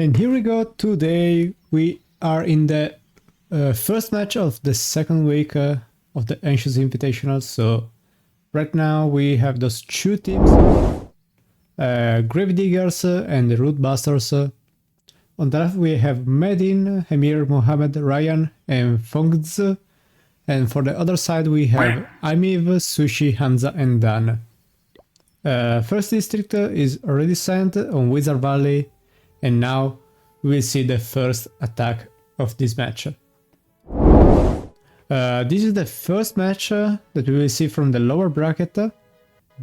And here we go. Today we are in the first match of the second week of the Anshu's Invitational. So right now we have those two teams, Grave Diggers and the Root Busters. On the left we have Medin, Emir, Mohammed, Ryan and Fongz. And for the other side we have Amiv, Sushi, Hamza and Dan. First district is already sent on Wizard Valley, and now we'll see the first attack of this match. This is the first match that we will see from the lower bracket,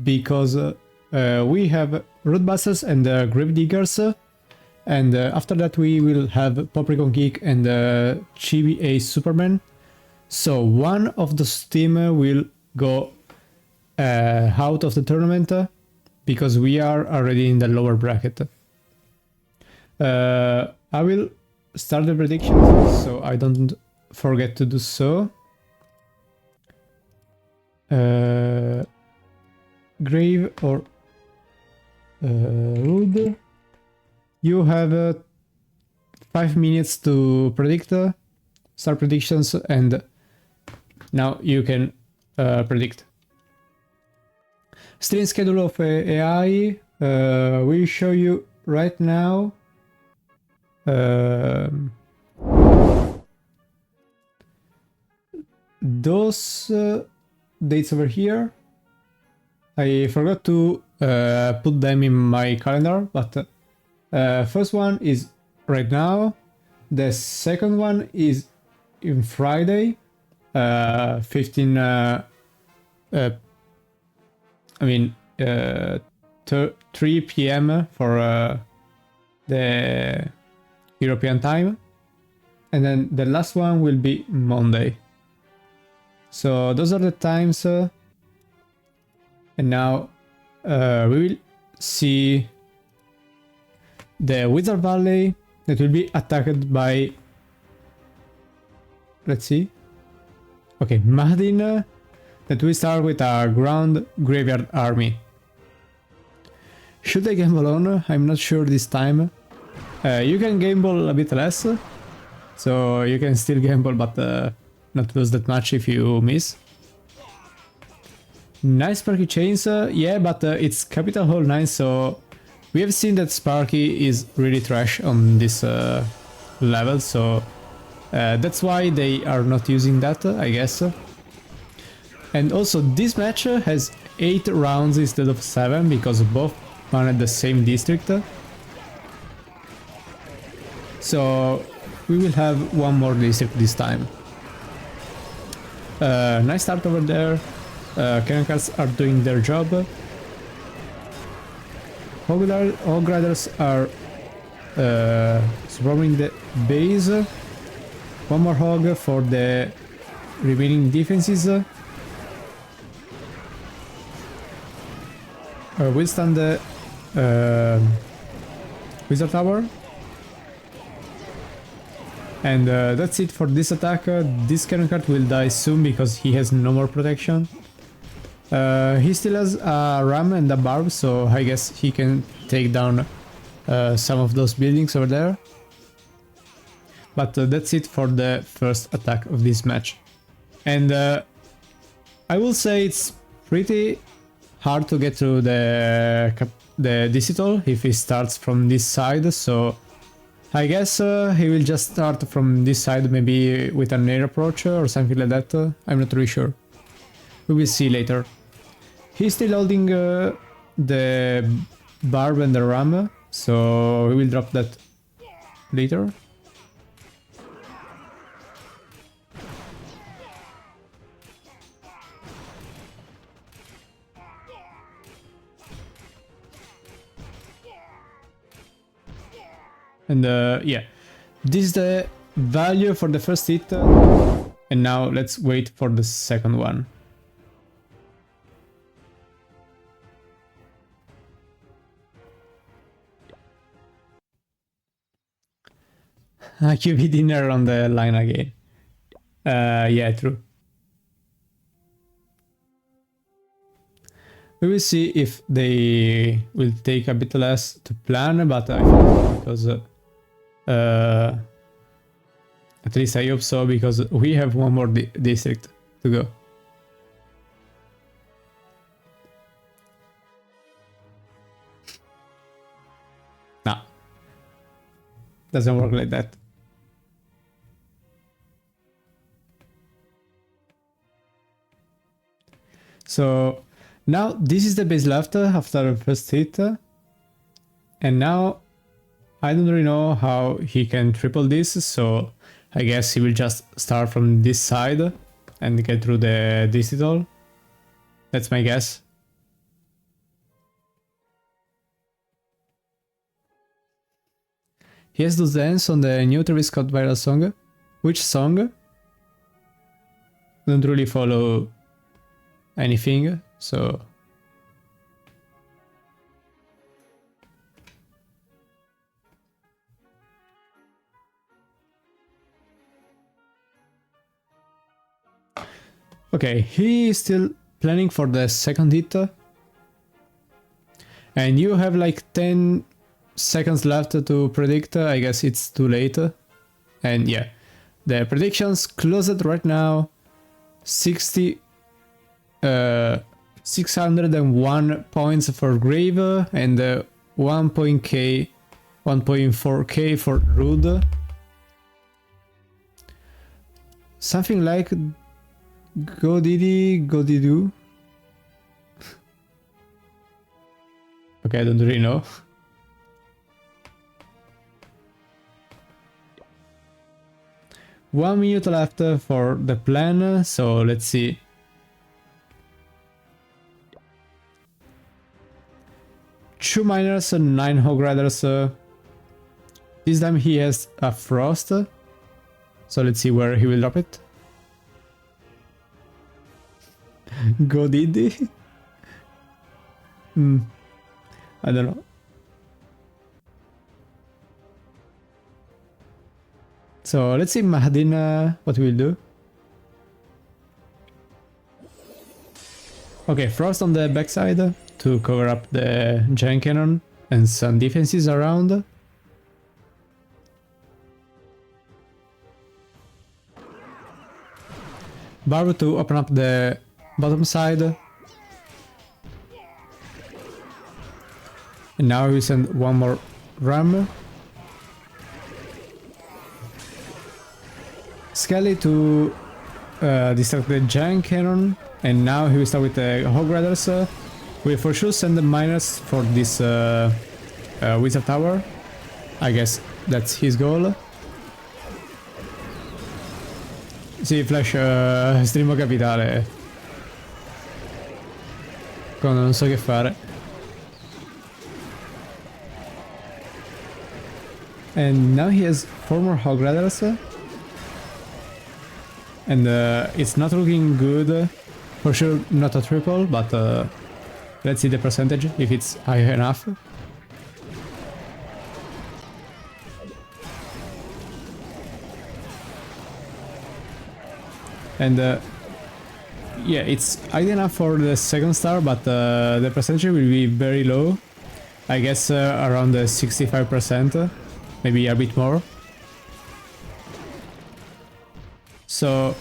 because we have Rootbusters and Grave Diggers, and after that we will have Paprikon Geek and Chibi A Superman. So one of those team will go out of the tournament because we are already in the lower bracket. I will start the predictions so I don't forget to do so. Grave or Rude, you have 5 minutes to predict, start predictions, and now you can predict. Stream schedule of AI will show you right now. Those dates over here, I forgot to put them in my calendar, but first one is right now, the second one is in Friday, 3 p.m. for the European time, and then the last one will be Monday. So those are the times, and now we will see the Wizard Valley that will be attacked by, let's see, okay, Mahdin, that will start with a ground graveyard army. Should I gamble on? I'm not sure this time. You can gamble a bit less, so you can still gamble, but not lose that much if you miss. Nice Sparky Chains, yeah, but it's Capital Hall 9, so we have seen that Sparky is really trash on this level, so that's why they are not using that, I guess. And also this match has 8 rounds instead of 7, because both run at the same district. So we will have one more district this time. Nice start over there. Cannon cards are doing their job. Hog Riders are swarming the base. One more hog for the remaining defenses. We'll stand the Wizard Tower. And that's it for this attack. This cannon card will die soon because he has no more protection. He still has a ram and a barb, so I guess he can take down some of those buildings over there. But that's it for the first attack of this match. And I will say it's pretty hard to get to the digital if he starts from this side, so I guess he will just start from this side, maybe with an air approach or something like that. I'm not really sure. We will see later. He's still holding the barb and the ram, so we will drop that later. And yeah, this is the value for the first hit, and now let's wait for the second one. QB dinner on the line again. Yeah, true. We will see if they will take a bit less to plan, but I think because At least I hope so, because we have one more district to go. Nah. Doesn't work like that. So now this is the base left after the first hit. And now I don't really know how he can triple this, so I guess he will just start from this side and get through the digital. That's my guess. He has those dance on the new Travis Scott viral song. Which song? Don't really follow anything, so... Okay, he is still planning for the second hit. And you have like 10 seconds left to predict. I guess it's too late. And yeah, the predictions closed right now. 601 points for Grave and 1.4k for Rude. Something like Go Diddy, Go Didoo. Okay, I don't really know. One minute left for the plan, so let's see. Two miners, 9 hog riders. This time he has a frost, so let's see where he will drop it. Go Diddy? I don't know. So let's see Mahadin what he will do. Okay, Frost on the backside to cover up the giant cannon and some defenses around. Barb to open up the bottom side. And now we send one more ram. Skelly to distract the giant cannon. And now he will start with the hog riders. We'll for sure send the miners for this wizard tower. I guess that's his goal. Sì, Flash, streamo capitale. Quando non so che fare. And now he has 4 more hog riders. And it's not looking good. For sure not a triple, but let's see the percentage, if it's high enough. And yeah, it's high enough for the second star, but the percentage will be very low. I guess around the 65%, maybe a bit more. So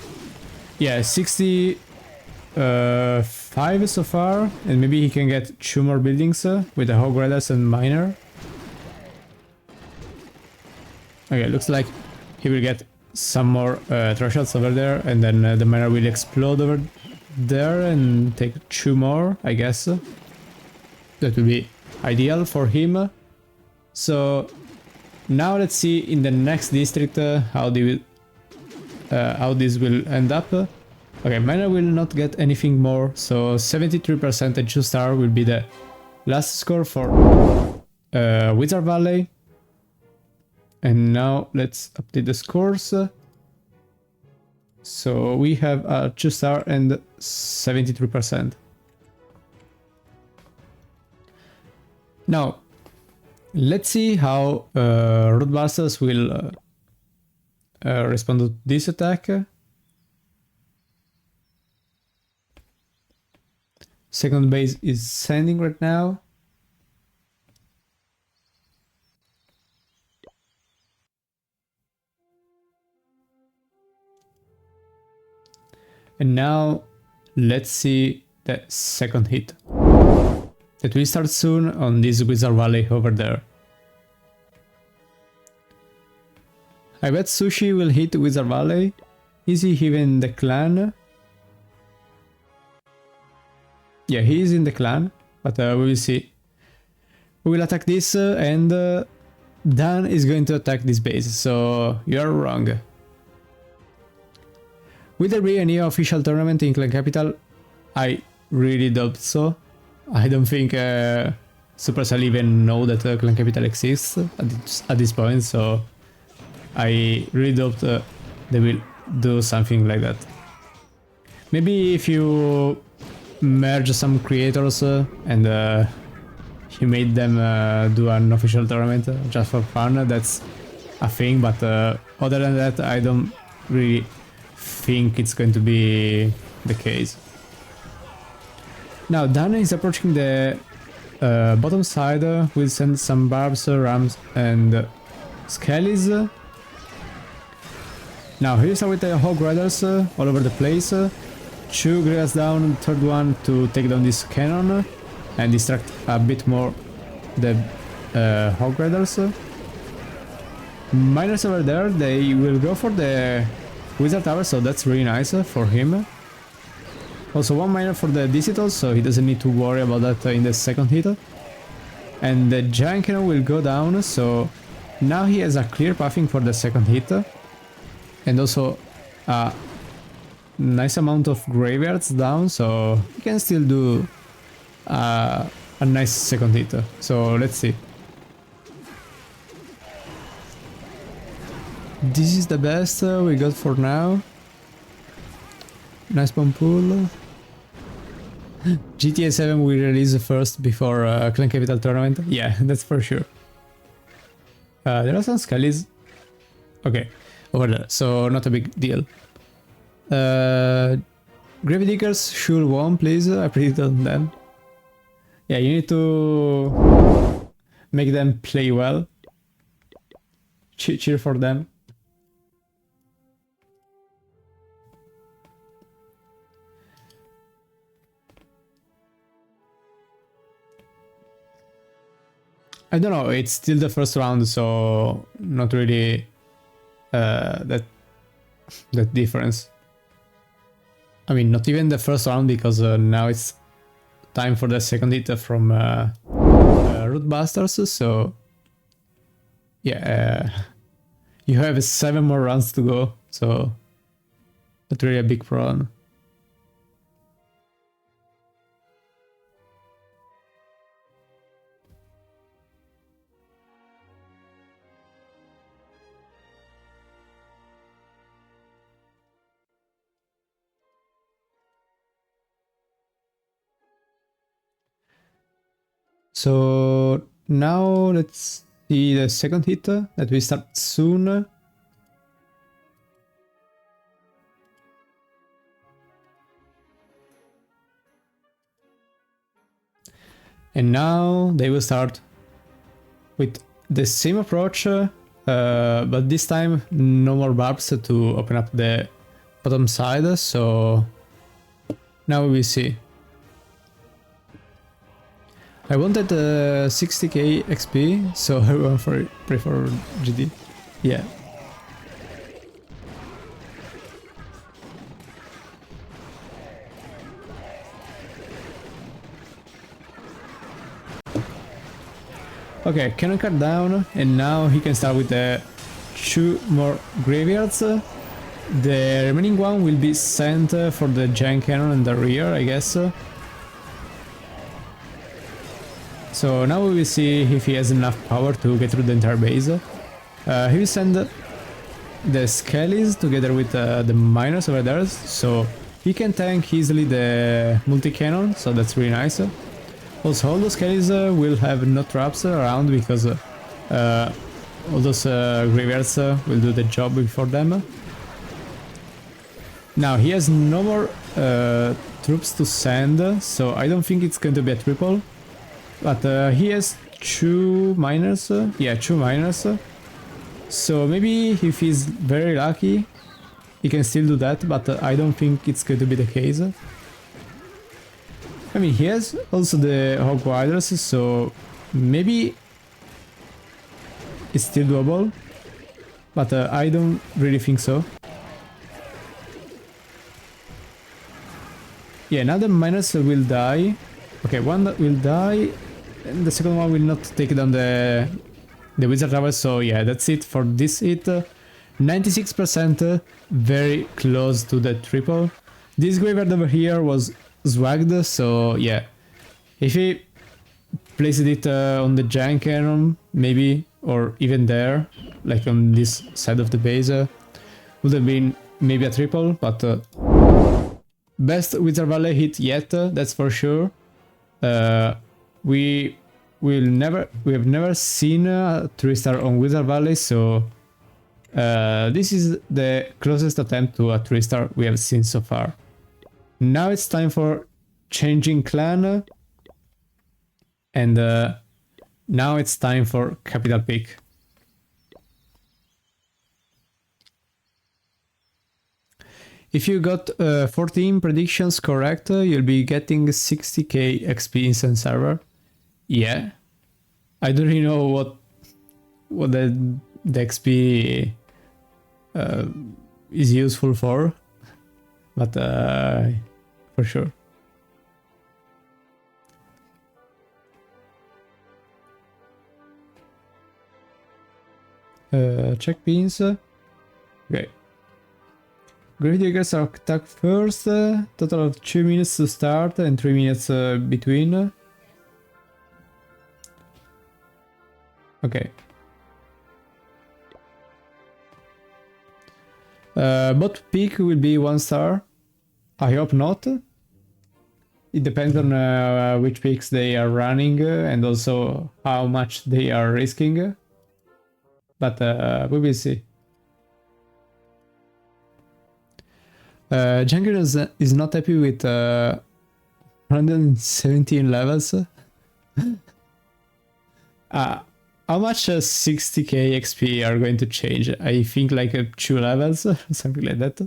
yeah, 65 so far, and maybe he can get 2 more buildings with the hog riders and miner. Okay, looks like he will get some more thresholds over there, and then the miner will explode over there and take 2 more, I guess. That will be ideal for him. So now let's see in the next district how this will end up. Okay, miner will not get anything more, so 73% and 2 star will be the last score for Wizard Valley. And now let's update the scores. So we have a 2 star and 73%. Now, let's see how Roadbusters will respond to this attack. Second base is sending right now. And now let's see the second hit. That will start soon on this Wizard Valley over there. I bet Sushi will hit Wizard Valley. Is he even in the clan? Yeah, he is in the clan, but we will see. We will attack this and Dan is going to attack this base, so you're wrong. Will there be any official tournament in Clan Capital? I really doubt so. I don't think Supercell even know that Clan Capital exists at this point, so I really doubt they will do something like that. Maybe if you merge some creators and you made them do an official tournament just for fun, that's a thing, but other than that I don't really think it's going to be the case. Now Dan is approaching the bottom side. We'll send some barbs, rams and skellies. Now here is with the hog riders all over the place. 2 grills down, third one to take down this cannon and distract a bit more the hog riders. Miners over there, they will go for the wizard tower, so that's really nice for him. Also 1 miner for the digital, so he doesn't need to worry about that in the second hit. And the giant cannon will go down, so now he has a clear pathing for the second hit. And also a nice amount of graveyards down, so he can still do a nice second hit. So let's see. This is the best we got for now. Nice bomb pool. GTA 7 will release first before Clan Capital tournament. Yeah, that's for sure. There are some skellies. Okay, over there, so not a big deal. Grave Diggers, sure one, please. I predict on them. Yeah, you need to make them play well. Cheer for them. I don't know, it's still the first round, so not really that difference. I mean, not even the first round, because now it's time for the second hit from Rootbusters, so yeah, you have 7 more rounds to go, so not really a big problem. So now let's see the second hit that will start soon. And now they will start with the same approach, but this time no more barbs to open up the bottom side, so now we will see. I wanted 60k XP, so I went for prefer GD. Yeah. Okay, cannon card down, and now he can start with the 2 more graveyards. The remaining one will be sent for the giant cannon in the rear, I guess. So now we will see if he has enough power to get through the entire base. He will send the skellies together with the miners over there, so he can tank easily the multi-cannon, so that's really nice. Also, all those skellies will have no traps around, because all those graveyards will do the job for them. Now he has no more troops to send, so I don't think it's going to be a triple. But he has 2 miners, yeah, 2 miners. So maybe if he's very lucky, he can still do that, but I don't think it's going to be the case. I mean, he has also the Hog Riders, so maybe it's still doable, but I don't really think so. Yeah, now the miners will die. Okay, one will die, and the second one will not take down the Wizard Tower, so yeah, that's it for this hit. 96%, very close to the triple. This graveyard over here was swagged, so yeah. If he placed it on the Giant Cannon, maybe, or even there, like on this side of the base, would have been maybe a triple, but best Wizard Valley hit yet, that's for sure. We have never seen a 3-star on Wizard Valley, so this is the closest attempt to a 3-star we have seen so far. Now it's time for changing clan, and now it's time for capital pick. If you got 14 predictions correct, you'll be getting 60k XP instant server. Yeah, I don't really know what the XP is useful for, but for sure. Check pins. Okay. Grave Diggers are attack first. Total of 2 minutes to start and 3 minutes between. Okay. Bot pick will be 1 star. I hope not. It depends on which picks they are running and also how much they are risking. But we will see. Junker is not happy with 117 levels. How much 60k XP are going to change? I think like 2 levels, something like that.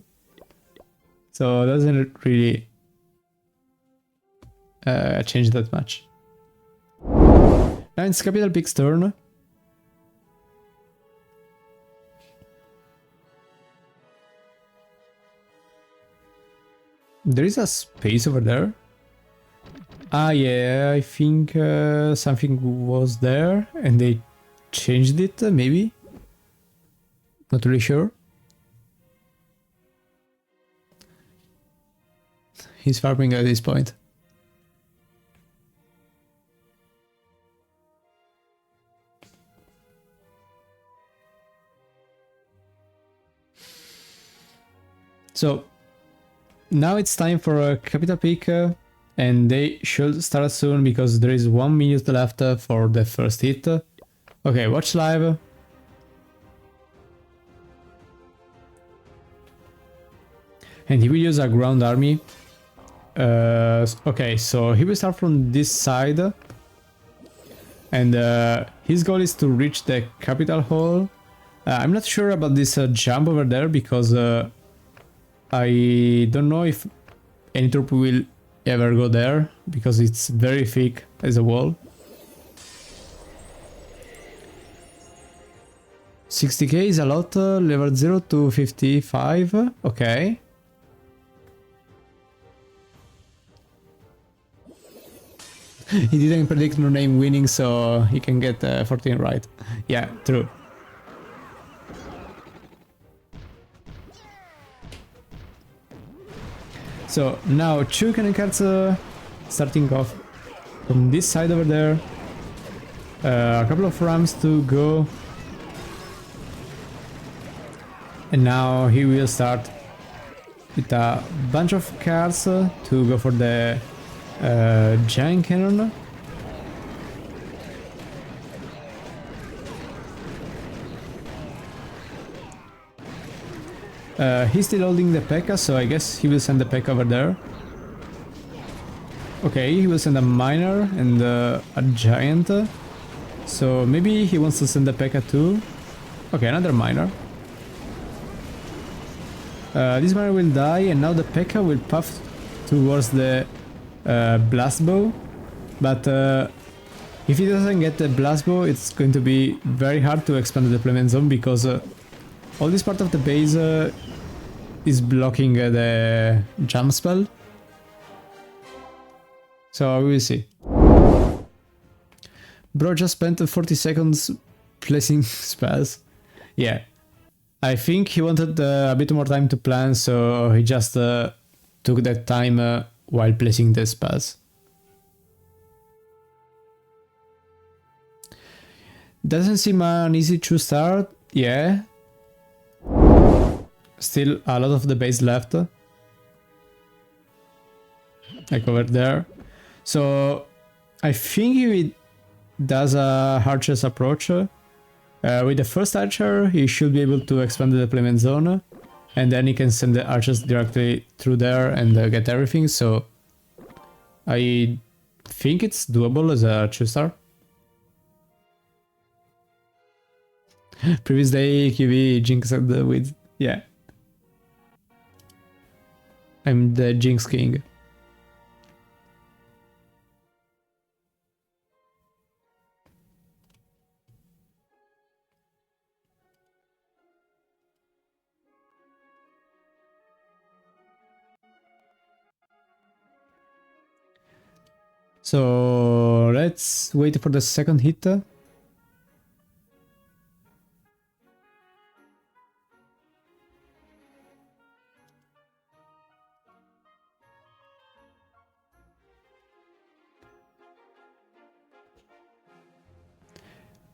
So it doesn't really change that much. Now it's Capital Pick's turn. There is a space over there. Ah yeah, I think something was there and they changed it, maybe? Not really sure. He's farming at this point. So now it's time for a capital pick, and they should start soon because there is 1 minute left for the first hit. Okay, watch live. And he will use a ground army. Okay, so he will start from this side. And his goal is to reach the capital hall. I'm not sure about this jump over there because I don't know if any troop will ever go there because it's very thick as a wall. 60k is a lot, level 0 to 55, okay. He didn't predict no name winning, so he can get 14 right. Yeah, true. So now 2 cannon cards starting off from this side over there. A couple of rams to go. And now he will start with a bunch of cards to go for the giant cannon. He's still holding the P.E.K.K.A, so I guess he will send the P.E.K.K.A over there. Okay, he will send a miner and a giant. So maybe he wants to send the P.E.K.K.A too. Okay, another miner. This miner will die, and now the P.E.K.K.A. will puff towards the blast bow. But if he doesn't get the blast bow, it's going to be very hard to expand the deployment zone, because all this part of the base is blocking the jump spell. So we will see. Bro just spent 40 seconds placing spells. Yeah. I think he wanted a bit more time to plan, so he just took that time while placing the spells. Doesn't seem an easy to start, yeah. Still a lot of the base left. Like over there. So I think he does a archer's approach. With the first archer, he should be able to expand the deployment zone, and then he can send the archers directly through there and get everything, so I think it's doable as a 2-star. Previous day, QV jinxed with... yeah. I'm the Jinx King. So let's wait for the second hit.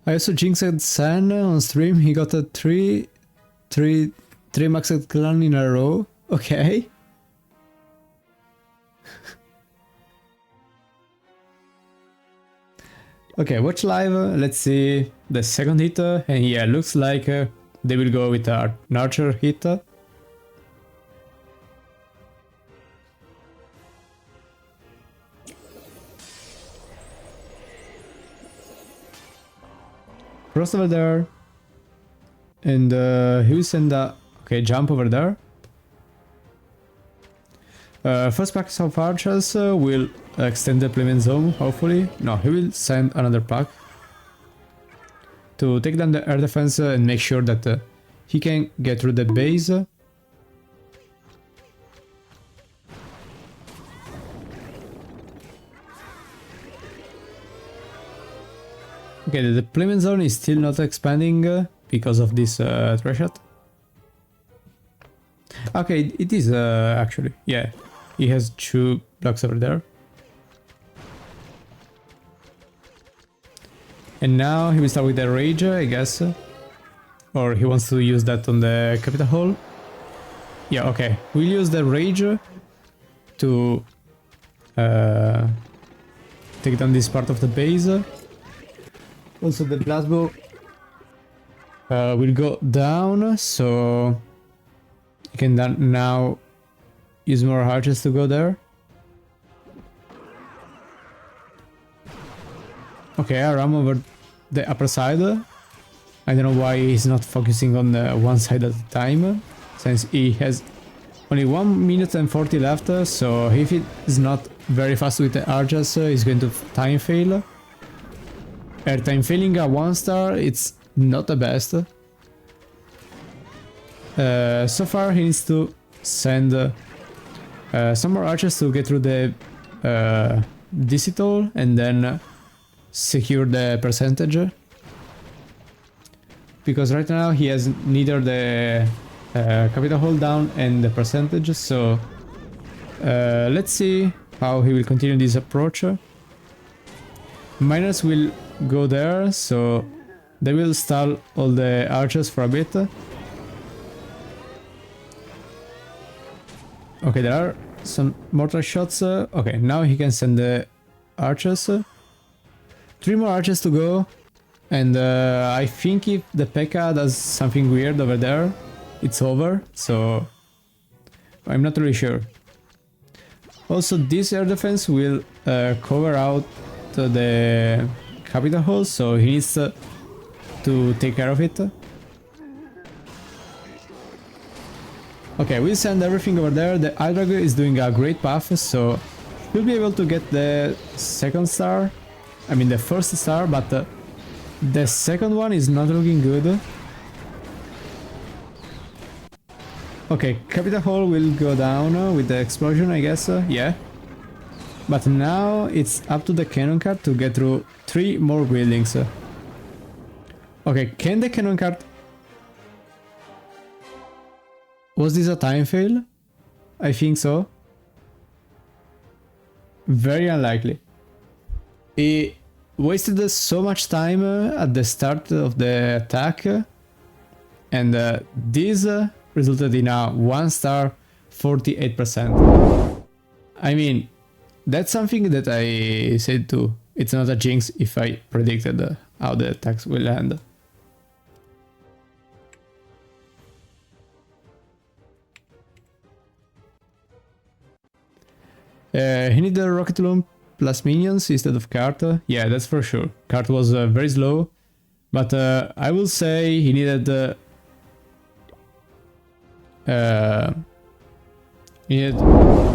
I also jinxed San on stream. He got a 3 maxed clan in a row. Okay. Okay, watch live. Let's see the second hit. And yeah, looks like they will go with an archer hit. Cross over there. And he will send a... okay, jump over there. First pack of archers will extend the deployment zone, hopefully. No, he will send another pack to take down the air defense and make sure that he can get through the base. Okay, the deployment zone is still not expanding because of this threshold. Okay, it is actually, yeah. He has 2 blocks over there. And now he will start with the rage, I guess. Or he wants to use that on the capital hall. Yeah, okay. We'll use the rage to take down this part of the base. Also the blast bow will go down, so you can now use more archers to go there. Okay, I ram over the upper side. I don't know why he's not focusing on one side at a time, since he has only 1 minute and 40 left, so if he is not very fast with the archers, he's going to time fail. Airtime failing a 1-star, it's not the best. So far he needs to send some more archers to get through the digital and then secure the percentage. Because right now he has neither the capital hold down and the percentage, so let's see how he will continue this approach. Miners will go there, so they will stall all the archers for a bit. Okay, there are some mortar shots. Okay, now he can send the archers. 3 more archers to go. And I think if the P.E.K.K.A. does something weird over there, it's over. So I'm not really sure. Also, this air defense will cover out the capital hall, so he needs to take care of it. Okay, we send everything over there. The Hydrag is doing a great path, so we'll be able to get the second star. I mean the first star, but the second one is not looking good. Okay, Capital Hall will go down with the explosion, I guess. Yeah. But now it's up to the cannon cart to get through 3 more buildings. Okay, can the cannon cart... Was this a time fail? I think so. Very unlikely. He wasted so much time at the start of the attack, and this resulted in a 1 star 48%. I mean, that's something that I said too. It's not a jinx if I predicted how the attacks will end. He needed a rocket loom plus minions instead of cart. Yeah, that's for sure. Cart was very slow, but I will say he needed a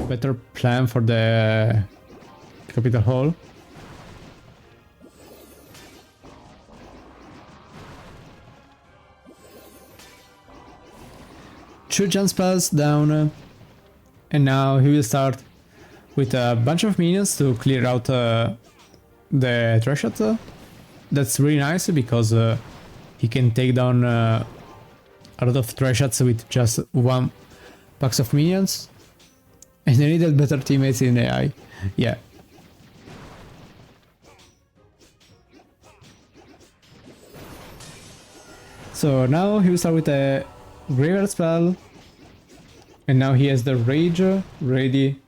better plan for the Capital Hall. Two jump spells down, and now he will start with a bunch of minions to clear out the threshold. That's really nice because he can take down a lot of thresholds with just 1 box of minions. And they needed better teammates in AI. Yeah. So now he will start with a Graveyard spell. And now he has the Rage ready.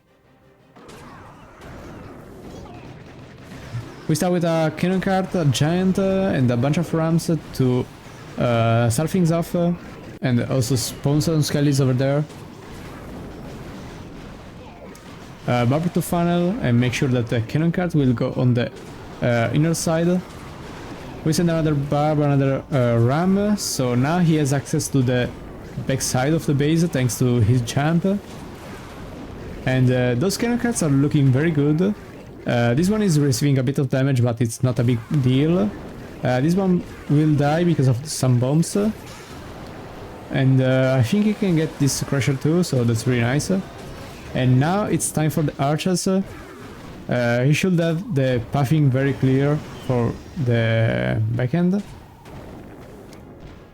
We start with a cannon cart, a giant, and a bunch of rams to start things off, and also spawn some skellies over there. Barb to funnel and make sure that the cannon cart will go on the inner side. We send another barb, another ram, so now he has access to the back side of the base thanks to his jump. And those cannon carts are looking very good. This one is receiving a bit of damage, but it's not a big deal. This one will die because of some bombs. And I think he can get this crusher too, so that's really nice. And now it's time for the archers. He should have the pathing very clear for the backhand.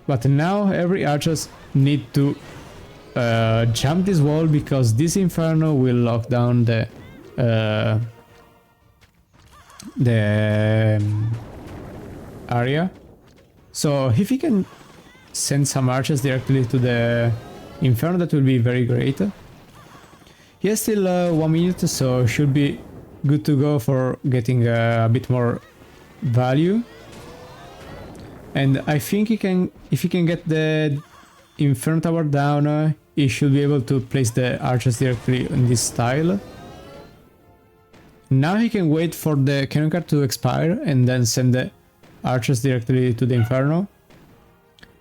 But now every archers need to jump this wall because this inferno will lock down the area. So if he can send some archers directly to the inferno, that will be very great. He has still 1 minute, so should be good to go for getting a bit more value. And I think he can, if he can get the inferno tower down, he should be able to place the archers directly in this style. Now he can wait for the cannon cart to expire and then send the archers directly to the inferno.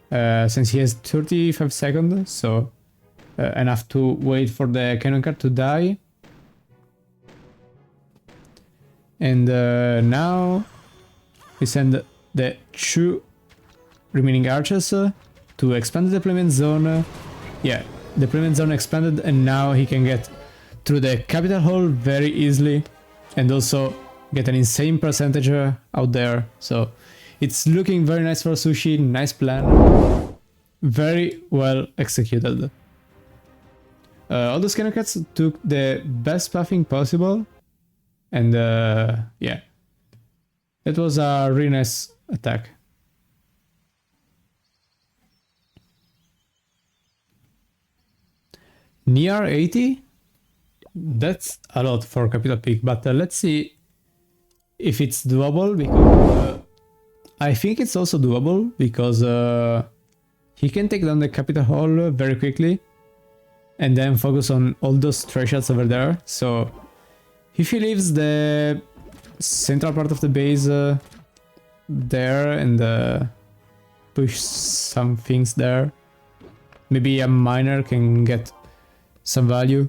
Since he has 35 seconds, so enough to wait for the cannon cart to die. And now we send the 2 remaining archers to expand the deployment zone. Yeah, the deployment zone expanded, and now he can get through the Capital Hall very easily and also get an insane percentage out there. So it's looking very nice for Sushi. Nice plan, very well executed. All those cannon carts took the best pathing possible, and yeah, it was a really nice attack. Near 80? That's a lot for Capital Peak, but let's see if it's doable, because I think it's also doable, because he can take down the Capital Hall very quickly and then focus on all those thresholds over there. So if he leaves the central part of the base there and push some things there, maybe a miner can get some value.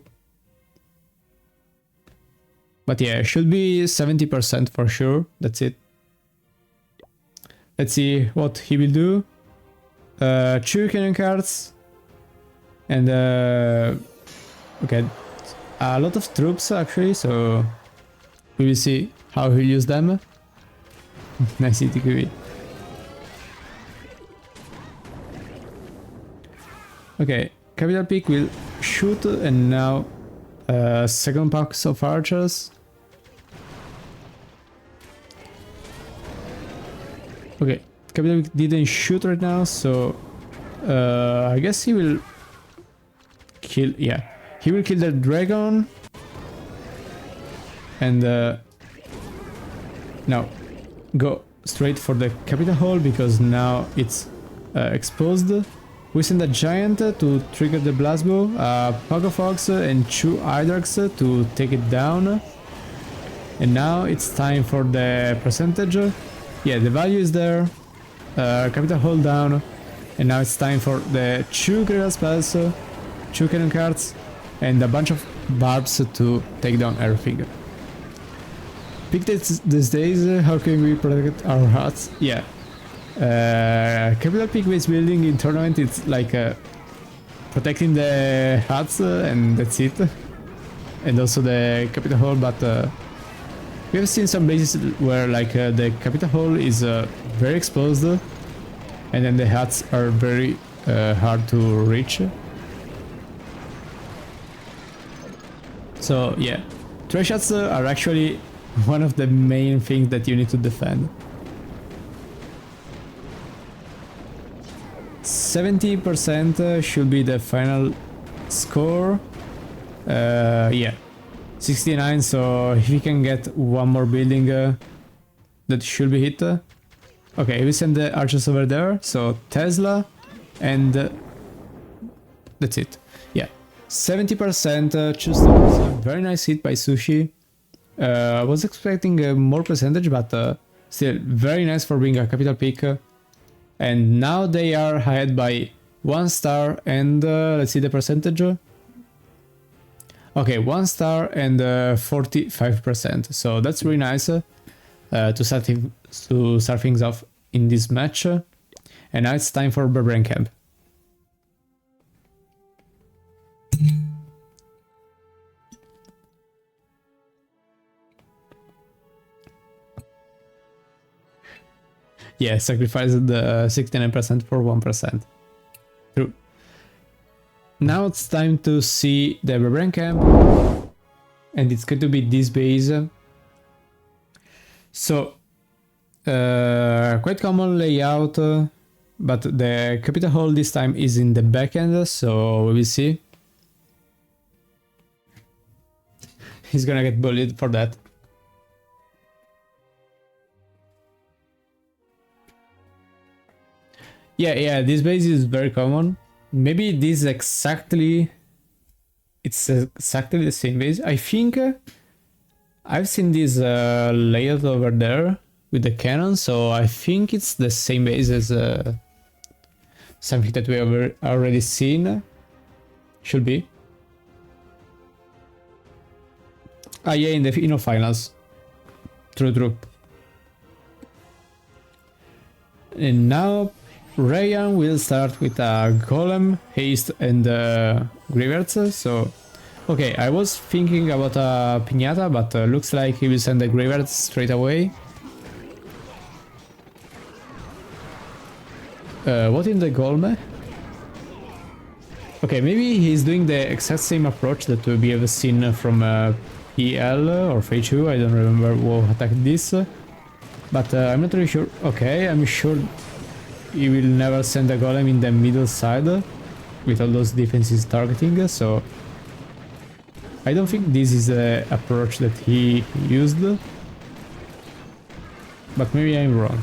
But yeah, it should be 70% for sure. That's it. Let's see what he will do. 2 cannon cards. And okay, a lot of troops actually, so we will see how he'll use them. Nice ETQV. Okay, Capital Peak will shoot, and now second box of archers. Okay, Capital Peak didn't shoot right now, so I guess he will kill, yeah, he will kill the dragon. And now go straight for the capital hall, because now it's exposed. We send a giant to trigger the blast bow, a Pogo Fox and 2 Hydrax to take it down. And now it's time for the percentage. Yeah, the value is there. Capital hall down. And now it's time for the 2 critical spells, 2 cannon cards, and a bunch of barbs to take down everything. Pick these days, how can we protect our huts? Yeah. Capital Peak base building in tournament, it's like protecting the huts and that's it. And also the capital hall, but we have seen some bases where like the capital hall is very exposed, and then the huts are very hard to reach. So yeah, trash huts are actually one of the main things that you need to defend. 70% should be the final score. Yeah, 69, so if we can get one more building that should be hit. Okay, we send the archers over there, so Tesla, and that's it. Yeah, 70% choose stones. Very nice hit by Sushi. I was expecting more percentage, but still very nice for being a capital pick. And now they are ahead by 1 star and let's see the percentage. Okay, 1 star and 45%. So that's really nice to start things off in this match. And now it's time for Barbarian Camp. Yeah, sacrifice the 69% for 1%. True. Now it's time to see the Barbarian Camp. And it's going to be this base. So, quite common layout, but the capital hall this time is in the back end, so we will see. He's gonna get bullied for that. Yeah, this base is very common. Maybe this exactly... It's exactly the same base. I think I've seen this layout over there with the cannon, so I think it's the same base as something that we have already seen. Should be. Ah yeah, in the finals. True. And now Ryan will start with a Golem, Haste and Graveyards, so... Okay, I was thinking about a Piñata, but looks like he will send the Graveyards straight away. What in the Golem? Okay, maybe he's doing the exact same approach that we have seen from PL or Feichu, I don't remember who attacked this. But I'm not really sure. Okay, I'm sure he will never send a golem in the middle side with all those defenses targeting, so I don't think this is the approach that he used, but maybe I'm wrong.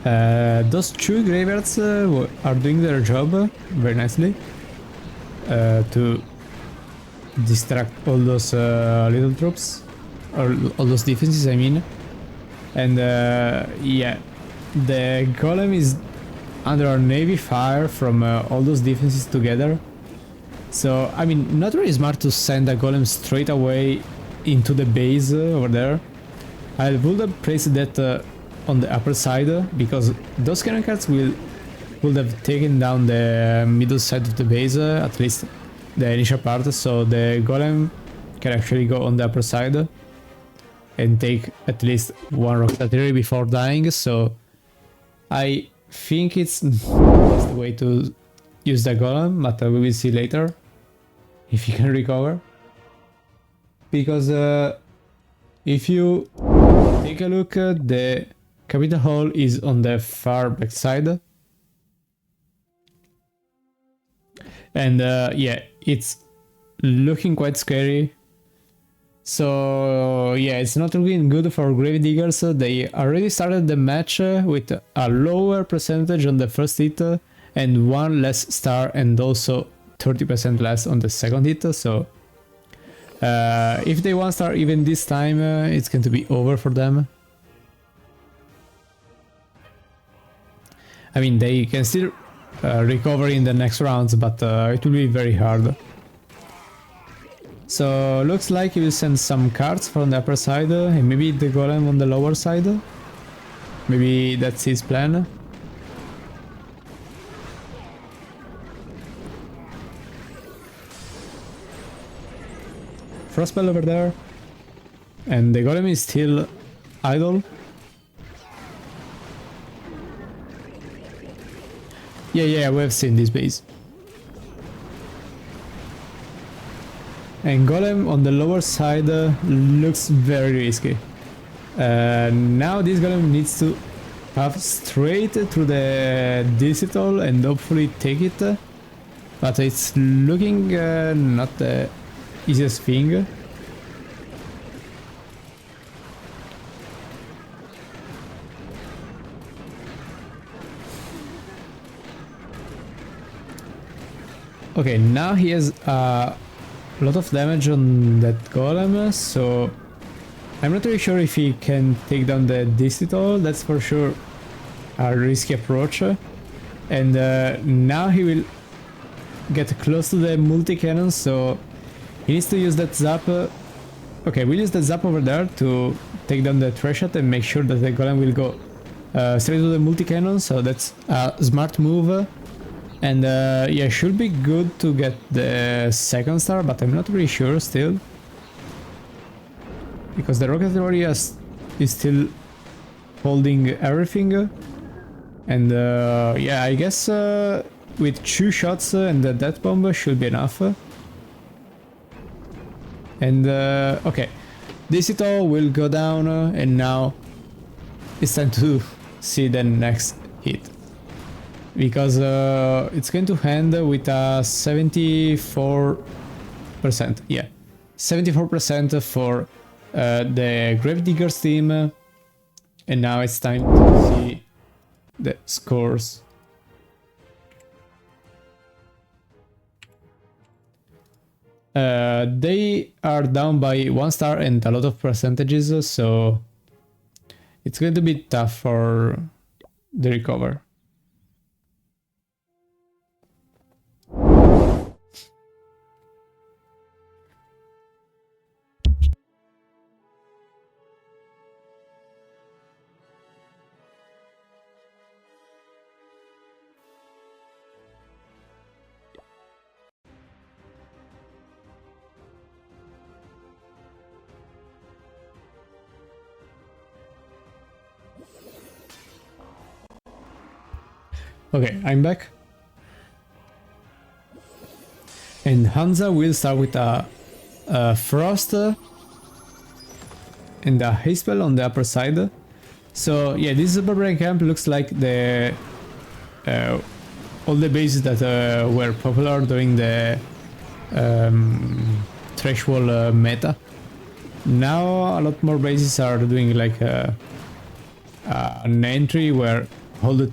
Those 2 graveyards are doing their job very nicely to distract all those little troops. Or all those defenses, I mean. And yeah, the golem is under a navy fire from all those defenses together. So, I mean, not really smart to send a golem straight away into the base over there. I would have placed that on the upper side, because those cannon carts would have taken down the middle side of the base, at least the initial part, so the golem can actually go on the upper side and take at least one rocket artillery before dying. So I think it's the way to use the golem, but we will see later if he can recover. Because if you take a look, the Capital Hall is on the far back side. And yeah, it's looking quite scary. So yeah, it's not looking good for Gravediggers. They already started the match with a lower percentage on the first hit and one less star, and also 30% less on the second hit. So if they one star even this time, it's going to be over for them. I mean, they can still recover in the next rounds, but it will be very hard. So looks like he will send some cards from the upper side and maybe the golem on the lower side. Maybe that's his plan. Frostspell over there. And the golem is still idle. Yeah, we have seen this base. And golem on the lower side looks very risky. Now this golem needs to path straight through the digital and hopefully take it. But it's looking not the easiest thing. Okay, now he has a lot of damage on that golem, so I'm not really sure if he can take down the digital. That's for sure a risky approach. And now he will get close to the multi-cannon, so he needs to use that zap. Okay, we'll use the zap over there to take down the trash shot and make sure that the golem will go straight to the multi-cannon, so that's a smart move. And yeah, should be good to get the second star, but I'm not really sure still. Because the rocket artillery is still holding everything. And yeah, I guess with 2 shots and the death bomb should be enough. And okay, this hito will go down, and now it's time to see the next hit. Because it's going to end with a 74%, yeah, 74% for the Gravediggers team, and now it's time to see the scores. They are down by 1 star and a lot of percentages, so it's going to be tough for the recover. Okay, I'm back. And Hansa will start with a Frost and a Haze Spell on the upper side. So yeah, this Barbarian camp looks like the all the bases that were popular during the Trash Wall meta. Now a lot more bases are doing like an entry where all the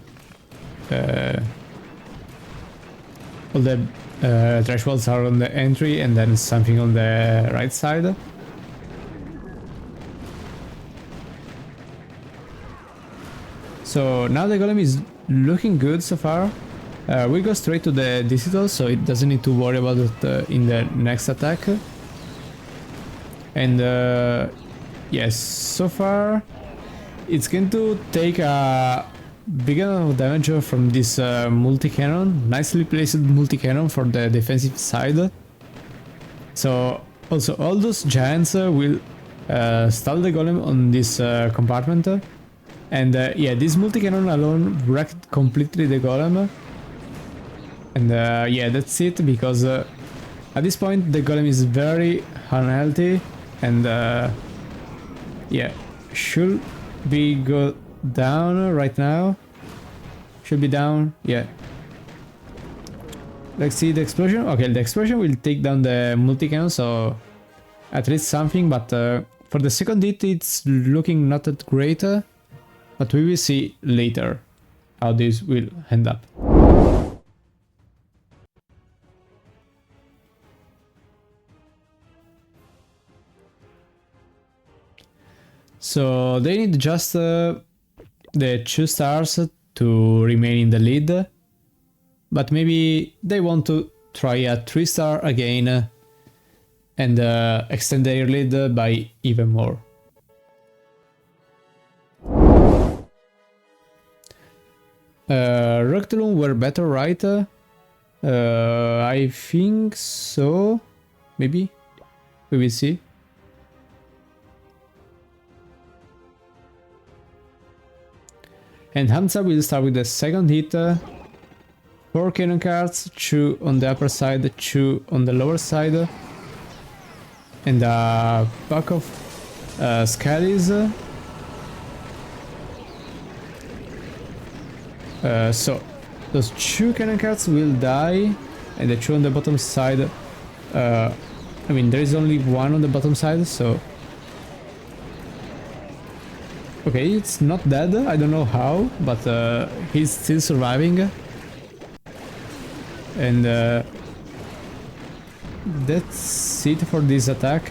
trash walls are on the entry and then something on the right side. So now the golem is looking good so far. We go straight to the digital, so it doesn't need to worry about it in the next attack. And yes, so far it's going to take a big amount of damage from this multi-cannon, nicely placed multi-cannon for the defensive side. So also all those giants will stall the golem on this compartment. And yeah, this multi-cannon alone wrecked completely the golem. And yeah, that's it, because at this point the golem is very unhealthy. And yeah, should be go down right now. Should be down, yeah. Let's see the explosion. Okay, the explosion will take down the multi-cannon, so at least something, but for the second hit it's looking not that great, but we will see later how this will end up. So they need just the 2 stars to remain in the lead, but maybe they want to try a 3-star again and extend their lead by even more. Rectalon were better, right? I think so. Maybe? We will see. And Hamza will start with the second hit. 4 cannon cards, 2 on the upper side, 2 on the lower side. And a pack of Skellies. So those 2 cannon cards will die, and the 2 on the bottom side, I mean there is only 1 on the bottom side, so okay, it's not dead, I don't know how, but he's still surviving. And that's it for this attack,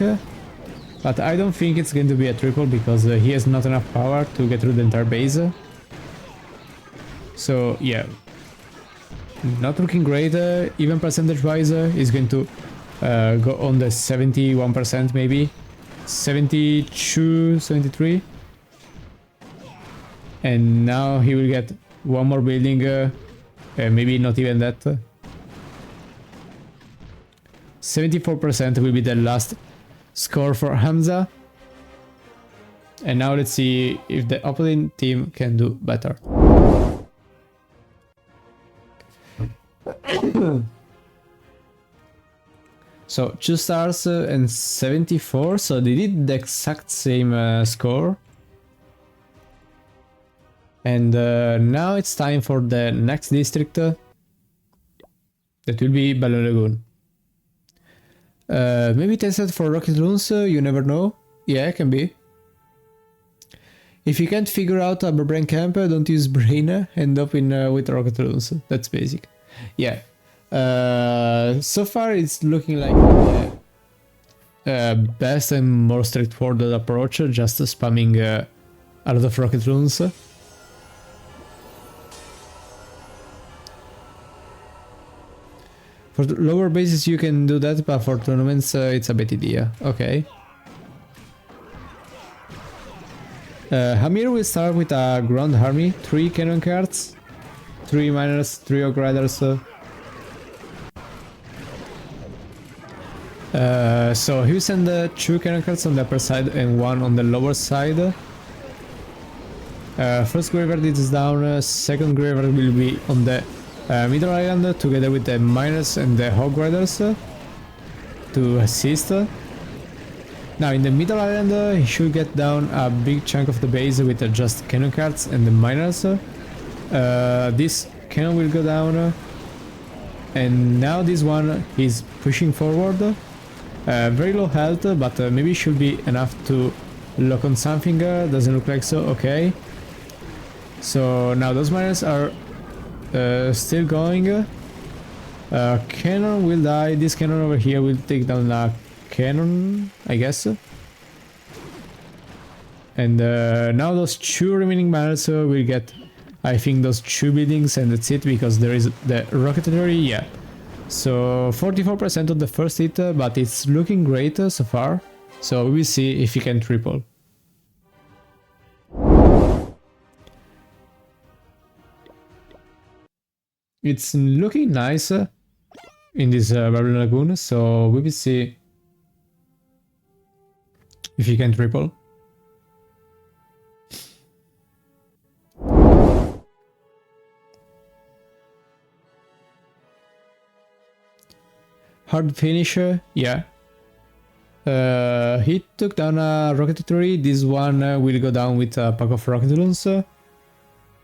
but I don't think it's going to be a triple, because he has not enough power to get through the entire base. So yeah, not looking great, even percentage wise. He's going to go on the 71% maybe, 72, 73. And now he will get 1 more building, maybe not even that. 74% will be the last score for Hamza. And now let's see if the opposing team can do better. So 2 stars and 74, so they did the exact same score. And now it's time for the next district. That will be Balloon Lagoon. Maybe tested for rocket loons, you never know. Yeah, it can be. If you can't figure out a brain camp, don't use brain, end up in with rocket loons. That's basic. Yeah. So far it's looking like the best and more straightforward approach, just spamming a lot of rocket loons. For lower bases you can do that, but for tournaments it's a bad idea. Okay. Hamir will start with a ground army, 3 cannon cards, 3 miners, 3 Oak Riders. So he will send 2 cannon cards on the upper side and 1 on the lower side. First graveyard is down, second graveyard will be on the middle island together with the miners and the Hog Riders to assist. Now in the middle island he should get down a big chunk of the base with just cannon cards and the miners. This cannon will go down, and now this one is pushing forward. Very low health, but maybe should be enough to lock on something. Doesn't look like so. Okay. So now those miners are still going. Cannon will die. This cannon over here will take down the cannon, I guess. And now those 2 remaining miners will get I think those 2 buildings and that's it, because there is the rocketry, yeah. So 44% of the first hit, but it's looking great so far. So we will see if he can triple. It's looking nice in this Babylon Lagoon, so we will see if he can triple. Hard finish, yeah. He took down a rocketry. This one will go down with a pack of rocket balloons.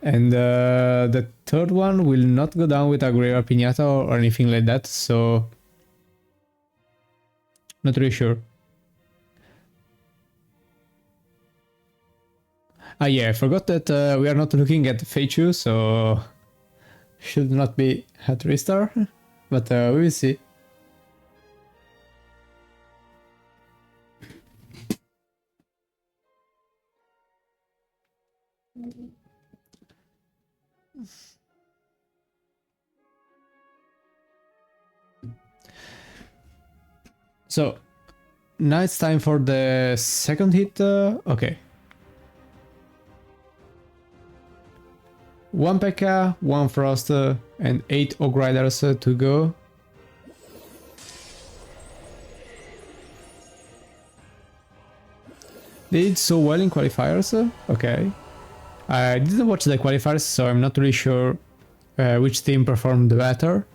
And the third one will not go down with a graveyard piñata or anything like that, so not really sure. Ah yeah, I forgot that we are not looking at Feichu, so should not be a 3-star, but we will see. So now it's time for the second hit. Okay. 1 P.E.K.K.A, 1 Frost, and 8 Ogre Riders to go. They did so well in qualifiers. Okay. I didn't watch the qualifiers, so I'm not really sure which team performed better.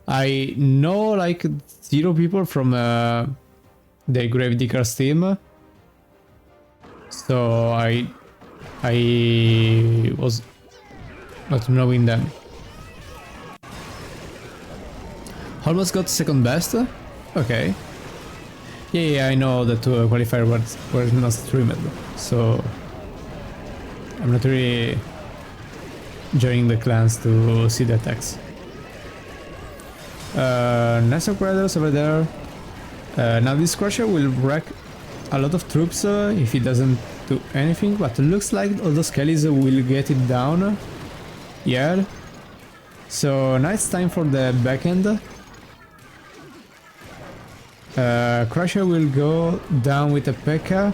I know like 0 people from the Gravediggers team, so I was not knowing them. Almost got second best. Okay. Yeah, I know that qualifier were not streamed, so I'm not really joining the clans to see the attacks. Nice upgraders over there. Now this Crusher will wreck a lot of troops if he doesn't do anything, but it looks like all those Kellys will get it down. Yeah. So now it's time for the backhand. Crusher will go down with a P.E.K.K.A.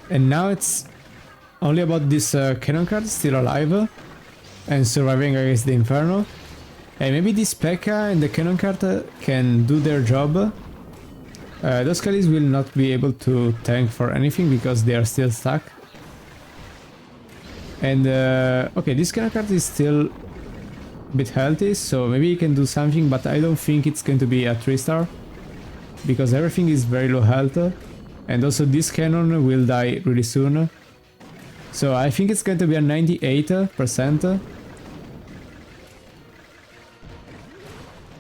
And now it's only about this cannon card still alive and surviving against the Inferno. And maybe this P.E.K.K.A. and the cannon card can do their job. Those Kellys will not be able to tank for anything because they are still stuck. And okay, this cannon card is still a bit healthy, so maybe he can do something, but I don't think it's going to be a 3-star because everything is very low health, and also this cannon will die really soon. So I think it's going to be a 98%.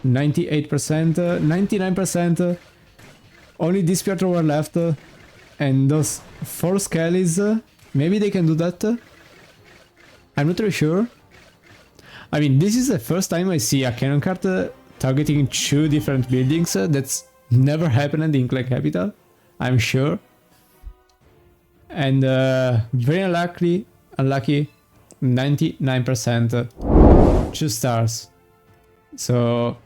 98%, 99%. Only this Pietro were left, and those 4 Skellies, maybe they can do that. I'm not really sure. I mean, this is the first time I see a cannon card targeting 2 different buildings. That's never happened in Clan Capital, I'm sure. And very unlucky, 99%, 2 stars. So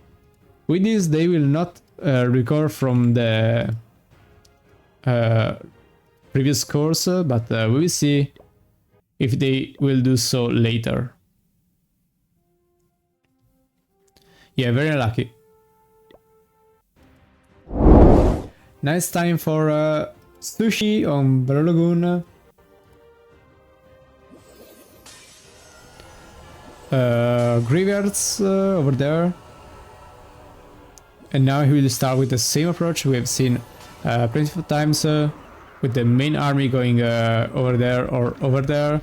with this they will not recover from the previous scores, but we will see if they will do so later. Yeah, very unlucky. Nice time for Sushi on Blue Lagoon. Graveyards over there. And now he will start with the same approach we have seen plenty of times, with the main army going over there or over there,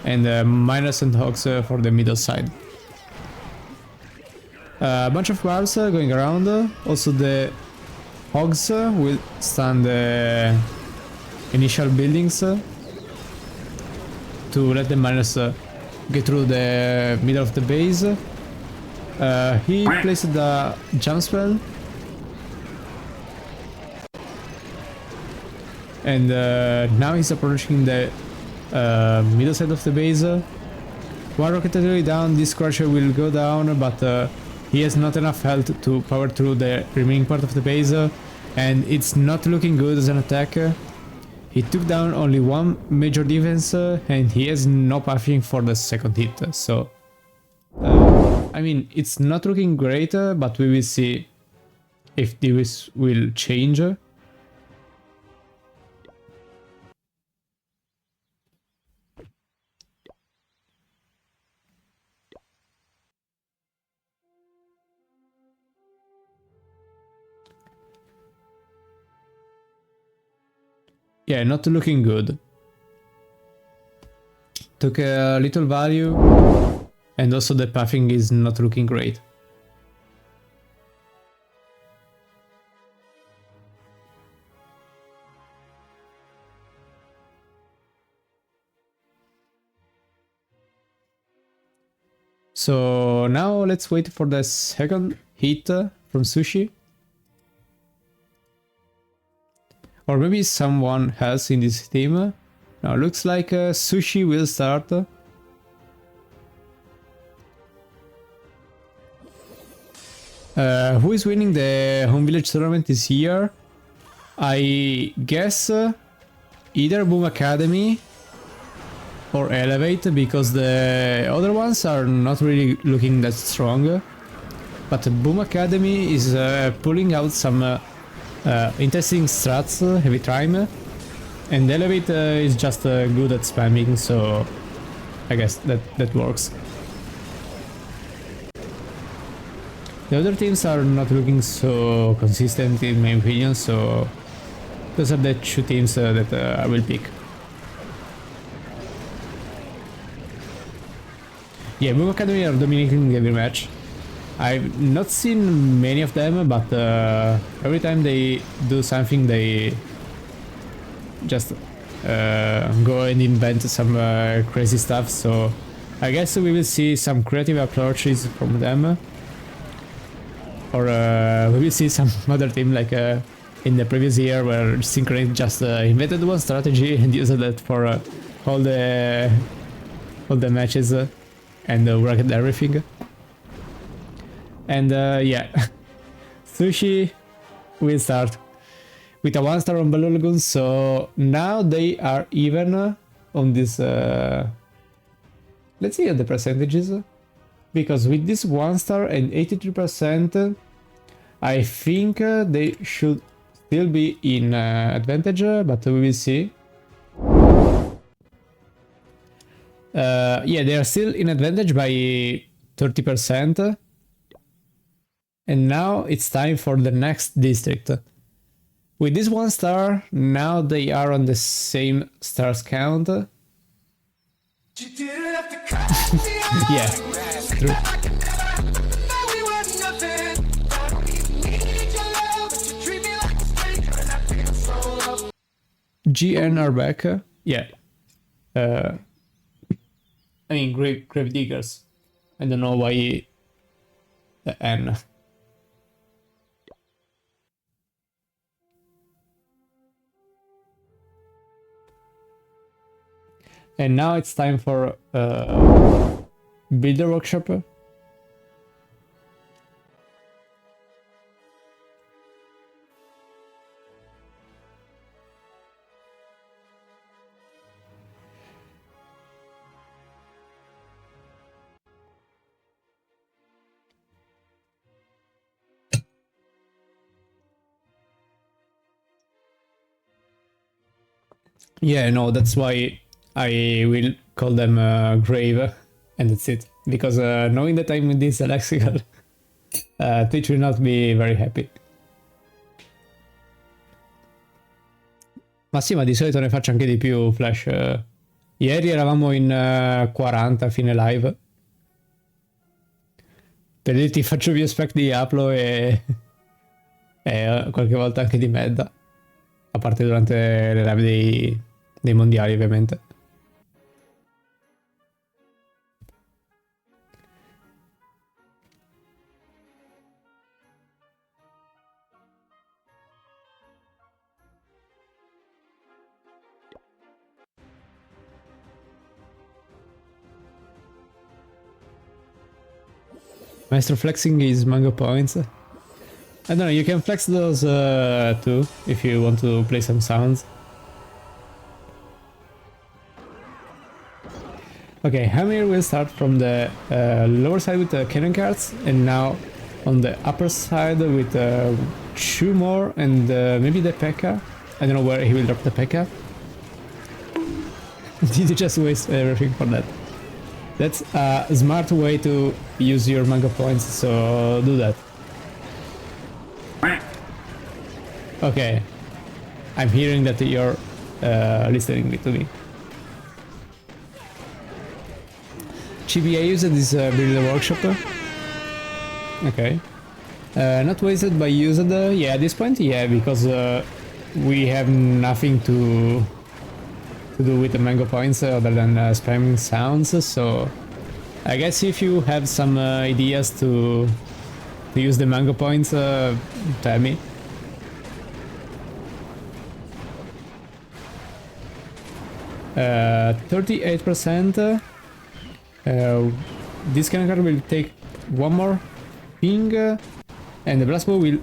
and miners and hogs for the middle side. A bunch of barbs going around. Also the hogs will stun the initial buildings to let the miners get through the middle of the base. He placed the jump spell. And now he's approaching the middle side of the base. One rocket artillery down, this crusher will go down, but he has not enough health to power through the remaining part of the base, and it's not looking good as an attack. He took down only one major defense, and he has no pathing for the second hit, so... I mean, it's not looking great, but we will see if this will change. Yeah, not looking good. Took a little value, and also the pathing is not looking great. So now let's wait for the second hit from Sushi. Or maybe someone else in this team. Now looks like Sushi will start. Who is winning the home village tournament this year? I guess either Boom Academy or Elevate, because the other ones are not really looking that strong. But Boom Academy is pulling out some interesting strats every time, and Elevate is just good at spamming, so I guess that works. The other teams are not looking so consistent in my opinion, so those are the two teams that I will pick. Yeah, Boom Academy are dominating every match. I've not seen many of them, but every time they do something, they just go and invent some crazy stuff, so I guess we will see some creative approaches from them. Or we will see some other team like in the previous year where Synchronate just invented one strategy and used that for all the matches and wrecked everything. And yeah, Sushi will start with a 1-star on Balloon Lagoon, so now they are even on this... let's see the percentages. Because with this 1-star and 83%, I think they should still be in advantage, but we will see. Yeah, they are still in advantage by 30%. And now it's time for the next district. With this 1-star, now they are on the same stars count. Yeah, true. GN are back. Yeah. I mean, grave diggers. I don't know why the N. And now it's time for Builder Workshop. Yeah, no, that's why I will call them Grave, and that's it. Because knowing that I'm in this lexical, Twitch will not be very happy. Ma sì, ma di solito ne faccio anche di più, Flash. Ieri eravamo in 40 fine live. Per dirti faccio più spec di Aplo e qualche volta anche di Medda. A parte durante le live dei mondiali, ovviamente. Maestro flexing his mango points. I don't know, you can flex those too, if you want to play some sounds. Okay, Hamir will start from the lower side with the cannon cards, and now on the upper side with 2 more and maybe the P.E.K.K.A. I don't know where he will drop the P.E.K.K.A. Did you just waste everything for that? That's a smart way to use your mango points, so do that. Okay, I'm hearing that you're listening to me. Chibi, I used this build workshop. Okay. Not wasted by used, yeah, at this point, yeah, because we have nothing to do with the mango points other than spamming sounds, so I guess if you have some ideas to use the mango points, tell me. Uh, 38%. This cannon card will take 1 more ping, and the blast bow will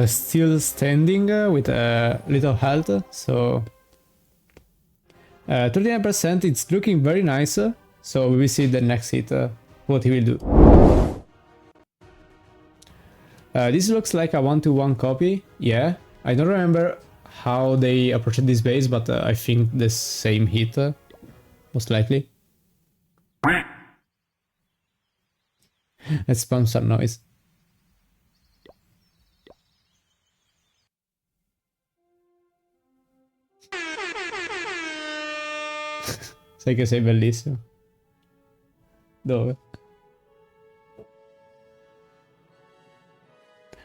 still standing with a little health, so 39%, it's looking very nice, so we will see the next hit, what he will do. This looks like a 1-to-1 copy, yeah, I don't remember how they approached this base, but I think the same hit, most likely. Let's spam some noise. Sai che sei bellissimo. Dove?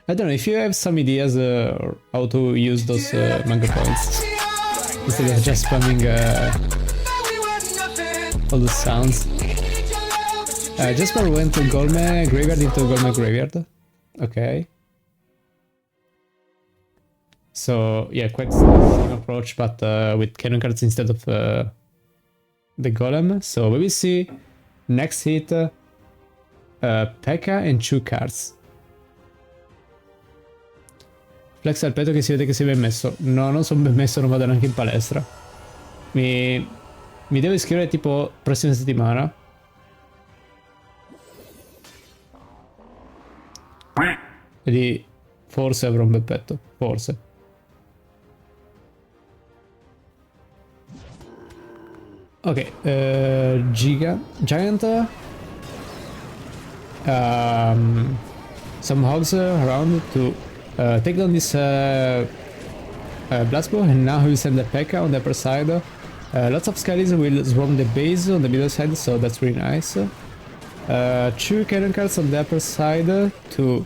I don't know, if you have some ideas how to use those mango points instead of just spamming all the sounds. Jasper went to Golme Graveyard into Golme Graveyard. Okay. So, yeah, quite same approach, but with cannon cards instead of the Golem. So, we will see next hit P.E.K.K.A. and 2 cards. Flex al petto che si vede che sei ben messo. No, non sono ben messo, non vado neanche in palestra. Mi devo iscrivere tipo prossima settimana. E lì forse avrò un bel petto, forse. Ok, Giant. Some hogs around to take down this blast bow, and now he'll send the P.E.K.K.A. on the upper side. Lots of skellies will swarm the base on the middle side, so that's really nice. 2 cannon cards on the upper side to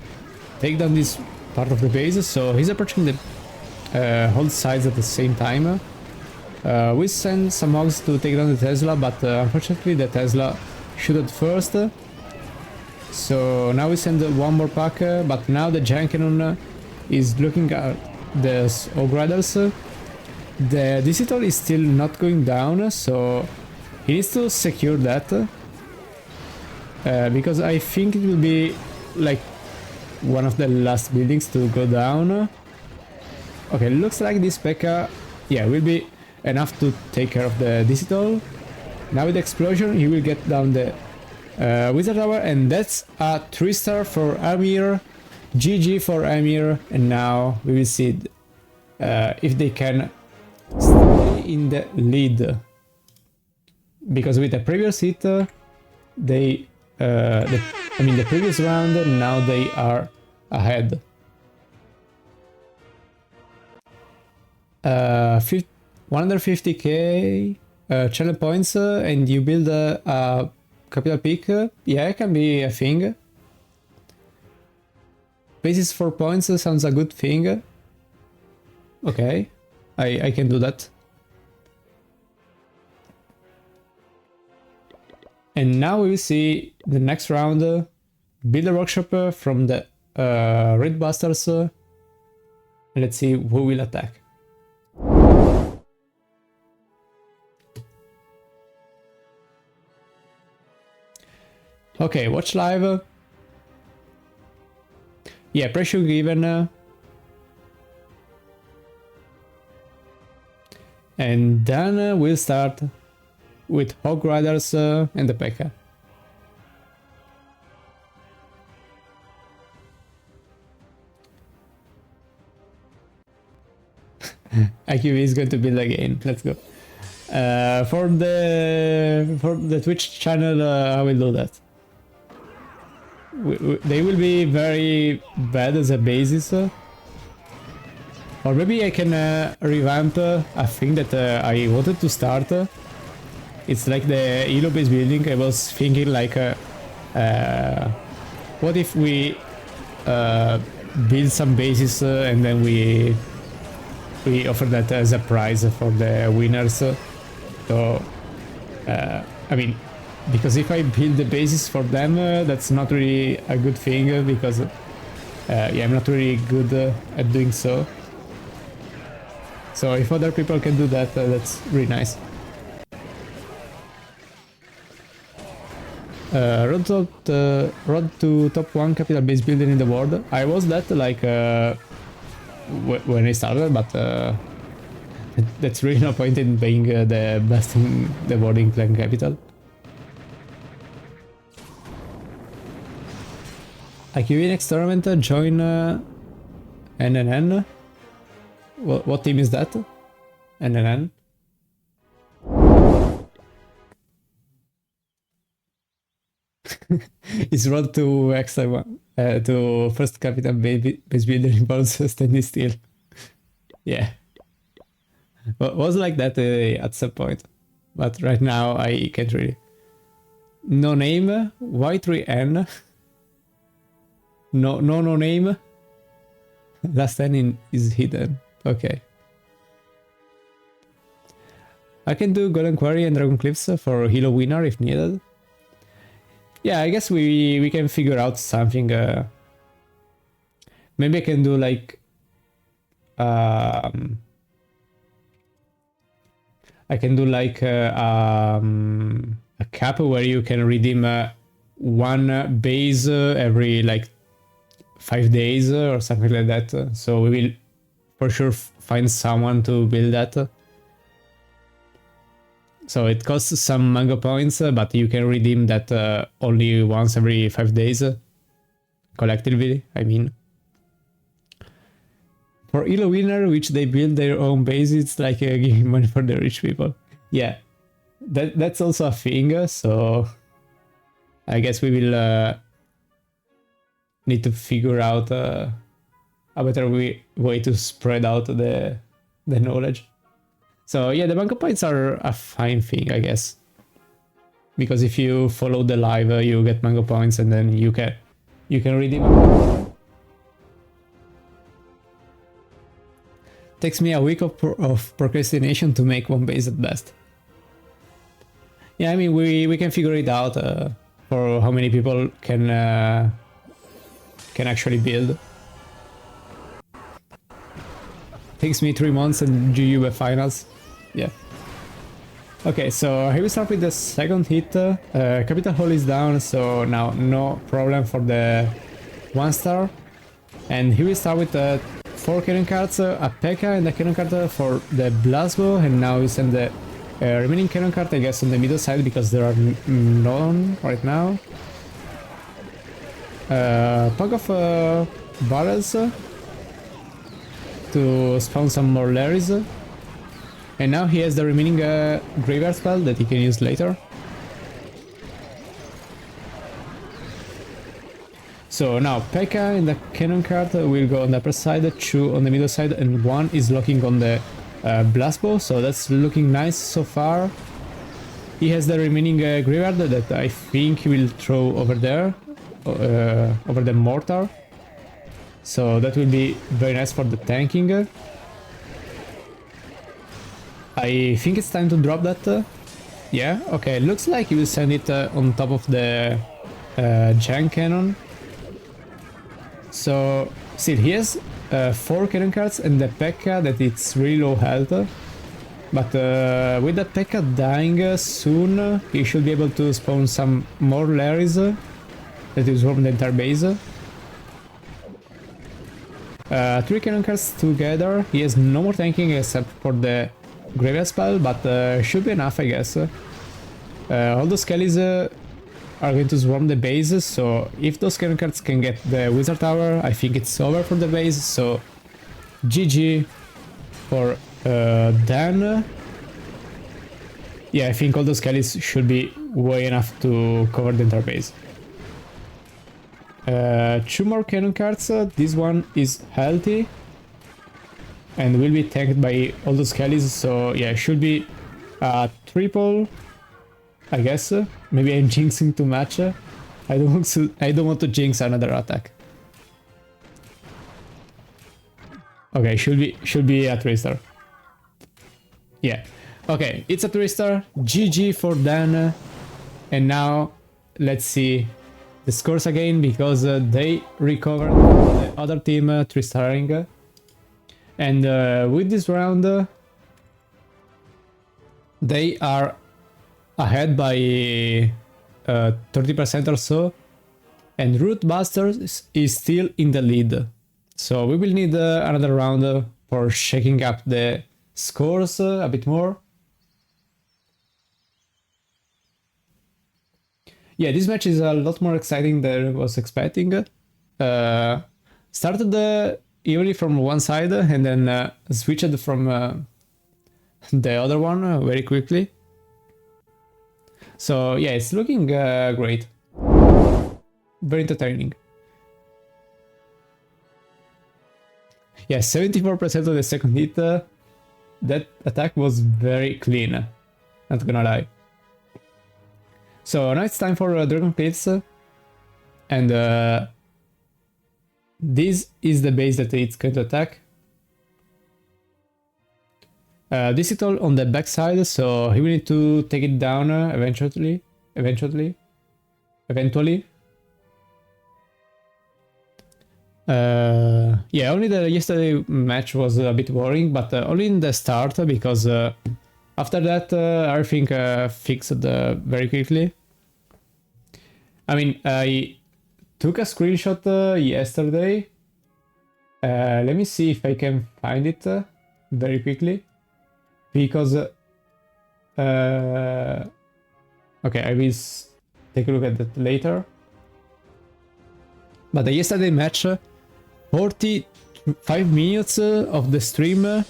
take down this part of the base, so he's approaching the whole sides at the same time. We send some hogs to take down the Tesla, but unfortunately the Tesla shooted first. So now we send 1 more pack, but now the Giant Cannon is looking at the Hog Riders. The Digital is still not going down, so he needs to secure that. Because I think it will be like one of the last buildings to go down. Okay, looks like this P.E.K.K.A. yeah, will be enough to take care of the Digital. Now with the explosion he will get down the Wizard Tower, and that's a 3-star for Amir. GG for Amir, and now we will see if they can stay in the lead. Because with the previous hit, they the previous round, now they are ahead. 150k channel points, and you build a capital peak. Yeah, it can be a thing. Basis 4 points sounds a good thing. Okay, I can do that. And now we will see the next round, build a workshop from the Red Busters. Let's see who will attack. Okay, watch live. Yeah, pressure given. And then we'll start with Hog Riders and the P.E.K.K.A. IQV is going to build again. Let's go. For the Twitch channel, I will do that. They will be very bad as a basis. Or maybe I can revamp a thing that I wanted to start. It's like the Elo base building. I was thinking like, what if we build some bases and then we offer that as a prize for the winners. So, I mean, because if I build the bases for them, that's not really a good thing because, yeah, I'm not really good at doing so. So if other people can do that, that's really nice. Road to top 1 capital base building in the world. I was that like when I started, but that's really no point in being the best in the world in clan capital. IQV next tournament, join NNN. What team is that? NNN? It's road to extra one, to first capital base builder involves standing still. Yeah. Was like that at some point, but right now I can't really. No name, Y3N. No name. Last N is hidden. Okay. I can do Golden Quarry and Dragon Cliffs for Hilo winner if needed. Yeah, I guess we can figure out something. Maybe I can do like I can do like a cap where you can redeem one base every like 5 days or something like that. So we will for sure find someone to build that. So it costs some mango points, but you can redeem that only once every 5 days. Collectively, I mean. For Elo winner, which they build their own base, it's like giving money for the rich people. Yeah, that's also a thing, so I guess we will need to figure out a better way to spread out the knowledge. So yeah, the mango points are a fine thing, I guess. Because if you follow the live, you get mango points and then you can redeem them. Takes me a week of procrastination to make one base at best. Yeah, I mean, we can figure it out for how many people can actually build. Takes me 3 months and GUB finals. Yeah. Okay, so here we start with the second hit. Capital Hall is down, so now no problem for the 1 star. And here we start with 4 cannon cards, a P.E.K.K.A. and a cannon card for the Blastbow, and now we send the remaining cannon card, I guess, on the middle side because there are none right now. Pack of barrels to spawn some more Larrys. And now he has the remaining graveyard spell that he can use later. So now P.E.K.K.A. and the cannon card will go on the upper side, 2 on the middle side, and 1 is locking on the Blastbow, so that's looking nice so far. He has the remaining graveyard that I think he will throw over there, over the mortar. So that will be very nice for the tanking. I think it's time to drop that. Yeah, okay, looks like he will send it on top of the Giant Cannon. So, still, he has 4 cannon cards and the P.E.K.K.A. that it's really low health. But with the P.E.K.K.A. dying soon, he should be able to spawn some more Larrys that is from the entire base. Three cannon cards together. He has no more tanking except for the graveyard spell, but should be enough, I guess. All those skellies are going to swarm the base, so if those cannon cards can get the wizard tower, I think it's over for the base, so GG for Dan. Yeah, I think all those skellies should be way enough to cover the entire base. Two more cannon cards. This one is healthy and will be tanked by all those skellies, so yeah, should be a triple, I guess. Maybe I'm jinxing too much. I don't want to jinx another attack. Okay, should be a 3-star. Yeah. Okay, it's a 3-star. GG for Dan. And now let's see the scores again, because they recovered the other team 3-starring. And with this round, they are ahead by 30% or so, and Rootbusters is still in the lead. So we will need another round for shaking up the scores a bit more. Yeah, this match is a lot more exciting than I was expecting. Started evenly from one side and then switched from the other one very quickly. So yeah, it's looking great. Very entertaining. Yeah, 74% of the second hit. That attack was very clean, not gonna lie. So now it's time for Dragon Cliffs, and this is the base that it's going to attack. This is all on the back side, so he will need to take it down eventually. Yeah, only the yesterday match was a bit boring, but only in the start, because after that everything fixed very quickly. I mean, I took a screenshot yesterday. Let me see if I can find it very quickly, because okay, I will take a look at that later. But the yesterday match, 45 minutes of the stream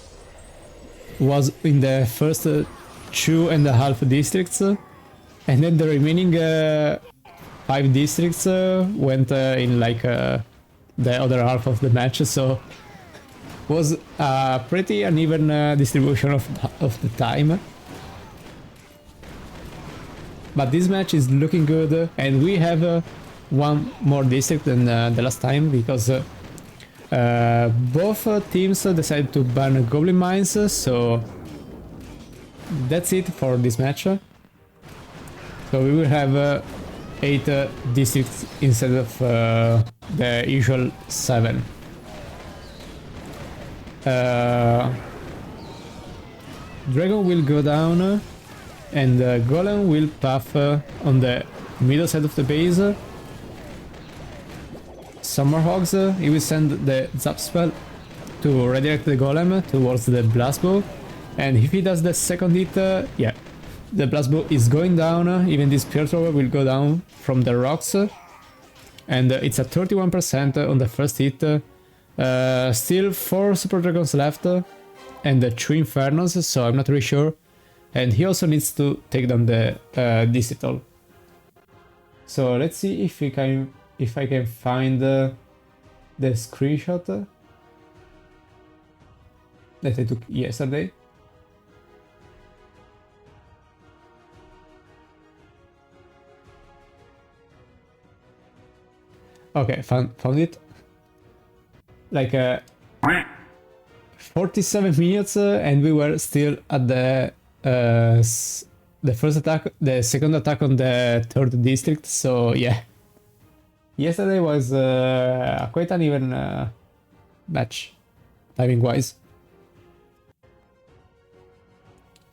was in the first 2.5 districts, and then the remaining 5 districts went in like the other half of the match, so was a pretty uneven distribution of the time. But this match is looking good, and we have one more district than the last time, because both teams decided to ban goblin mines, so that's it for this match. So we will have 8 districts instead of the usual 7. Dragon will go down, and Golem will puff on the middle side of the base. Summer Hogs, he will send the Zap spell to redirect the Golem towards the Blast Bow, and if he does the second hit, yeah, the Blast Bow is going down. Even this Spear Thrower will go down from the rocks, and it's at 31% on the first hit. Still 4 Super Dragons left, and 2 Infernos, so I'm not really sure. And he also needs to take down the Digital. So let's see if I can find the screenshot that I took yesterday. Okay, found it. Like 47 minutes, and we were still at the first attack, the second attack on the third district. So yeah, yesterday was a quite uneven match, timing wise.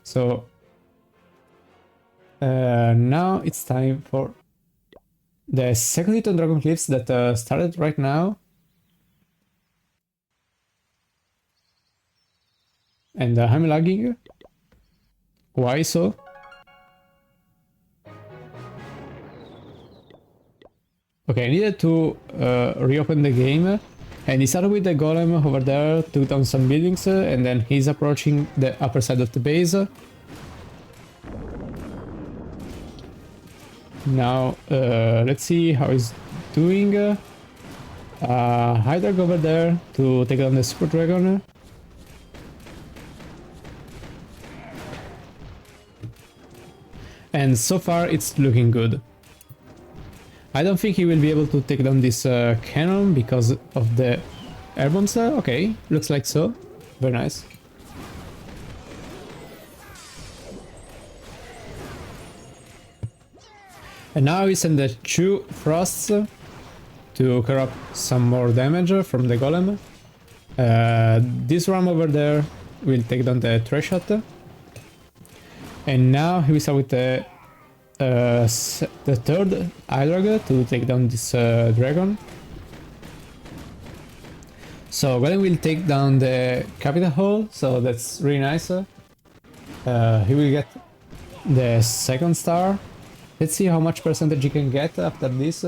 So now it's time for the second hit on Dragon Cliffs that started right now. And I'm lagging. Why so? Okay, I needed to reopen the game. And he started with the golem over there, took down some buildings, and then he's approaching the upper side of the base. Now, let's see how he's doing. Hydra over there to take down the Super Dragon. And so far it's looking good. I don't think he will be able to take down this cannon because of the air bombs. Okay, looks like so. Very nice. And now we send the 2 frosts to clear up some more damage from the golem. This ram over there will take down the trash shot. And now we start with the third Hydra to take down this dragon. So golem will take down the capital hall, so that's really nice. He will get the second star. Let's see how much percentage he can get after this.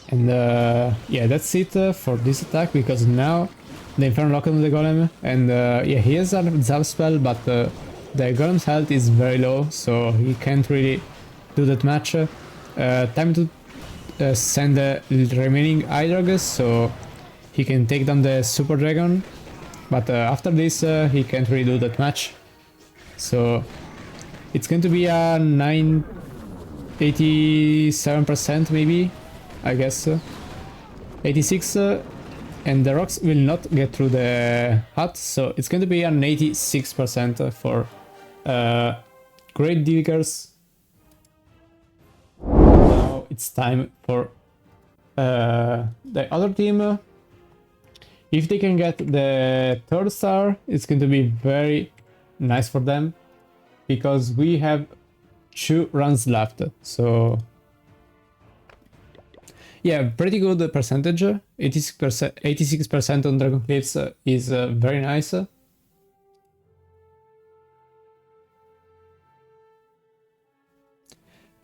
And yeah, that's it for this attack, because now the Inferno locked on the golem, and yeah, he has a zap spell, but the golem's health is very low, so he can't really do that much. Time to send the remaining Hydra so he can take down the Super Dragon, but after this he can't really do that much. So it's going to be a 87% maybe, I guess. 86, and the rocks will not get through the hut, so it's going to be an 86% for Great Diggers. Now it's time for the other team. If they can get the third star, it's going to be very nice for them, because we have 2 runs left, so yeah, pretty good percentage. 86% on Dragon Cliffs is very nice.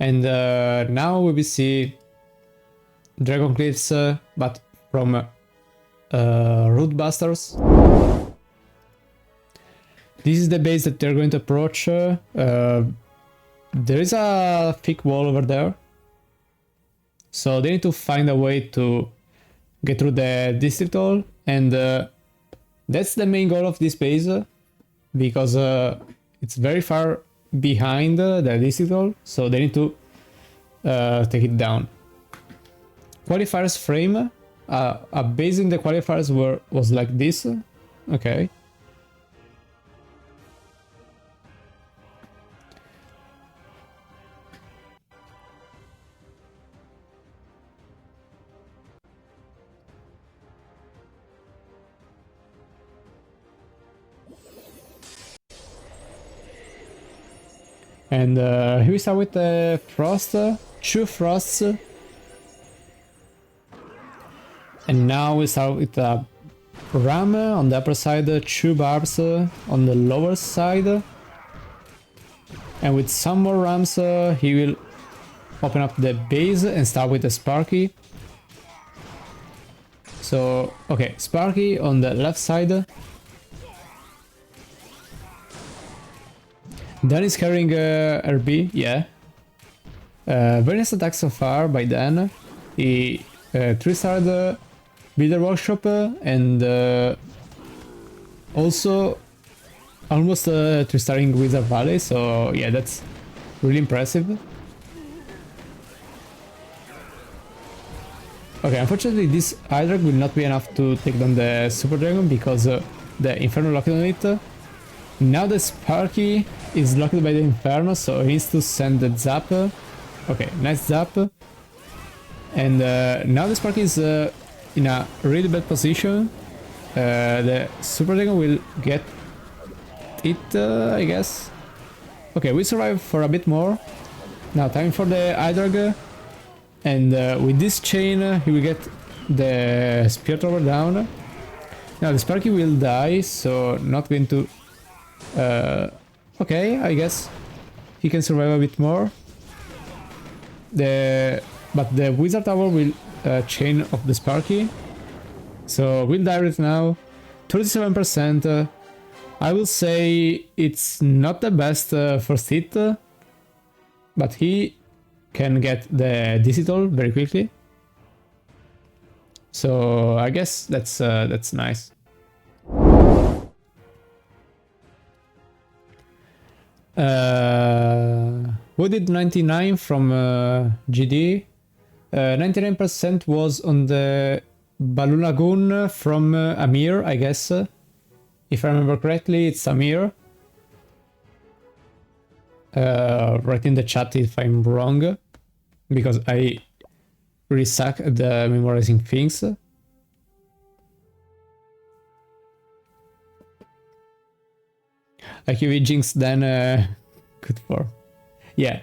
And now we will see Dragon Cliffs, but from Root Busters. This is the base that they're going to approach. There is a thick wall over there, so they need to find a way to get through the district hall, and that's the main goal of this base, because it's very far behind the district hall, so they need to take it down. Qualifiers frame, a base in the qualifiers was like this. Okay. And here we start with the frost, 2 frosts. And now we start with a ram on the upper side, 2 barbs on the lower side. And with some more rams, he will open up the base and start with the Sparky. So, okay, Sparky on the left side. Dan is carrying RB, yeah. Very nice attack so far by Dan. He 3-starred Builder Workshop and also almost 3-starring Wizard Valley, so yeah, that's really impressive. Okay, unfortunately this Hydra will not be enough to take down the Super Dragon because the Inferno locked on it. Now the Sparky is locked by the Inferno, so he needs to send the Zap. Okay, nice Zap. And now the Sparky is in a really bad position. The Super Dragon will get it, I guess. Okay, we survive for a bit more. Now time for the Hydra. And with this chain, he will get the spear thrower down. Now the Sparky will die, so not going to... okay, I guess he can survive a bit more. But the Wizard Tower will chain of the Sparky. So we'll die right now. 37%. I will say it's not the best first hit, but he can get the digital very quickly. So I guess that's nice. We did 99 from GD. 99% was on the Balloon Lagoon from Amir, I guess. If I remember correctly, it's Amir. Write in the chat if I'm wrong, because I really suck at the memorizing things. Like if we jinx, then good for. Yeah,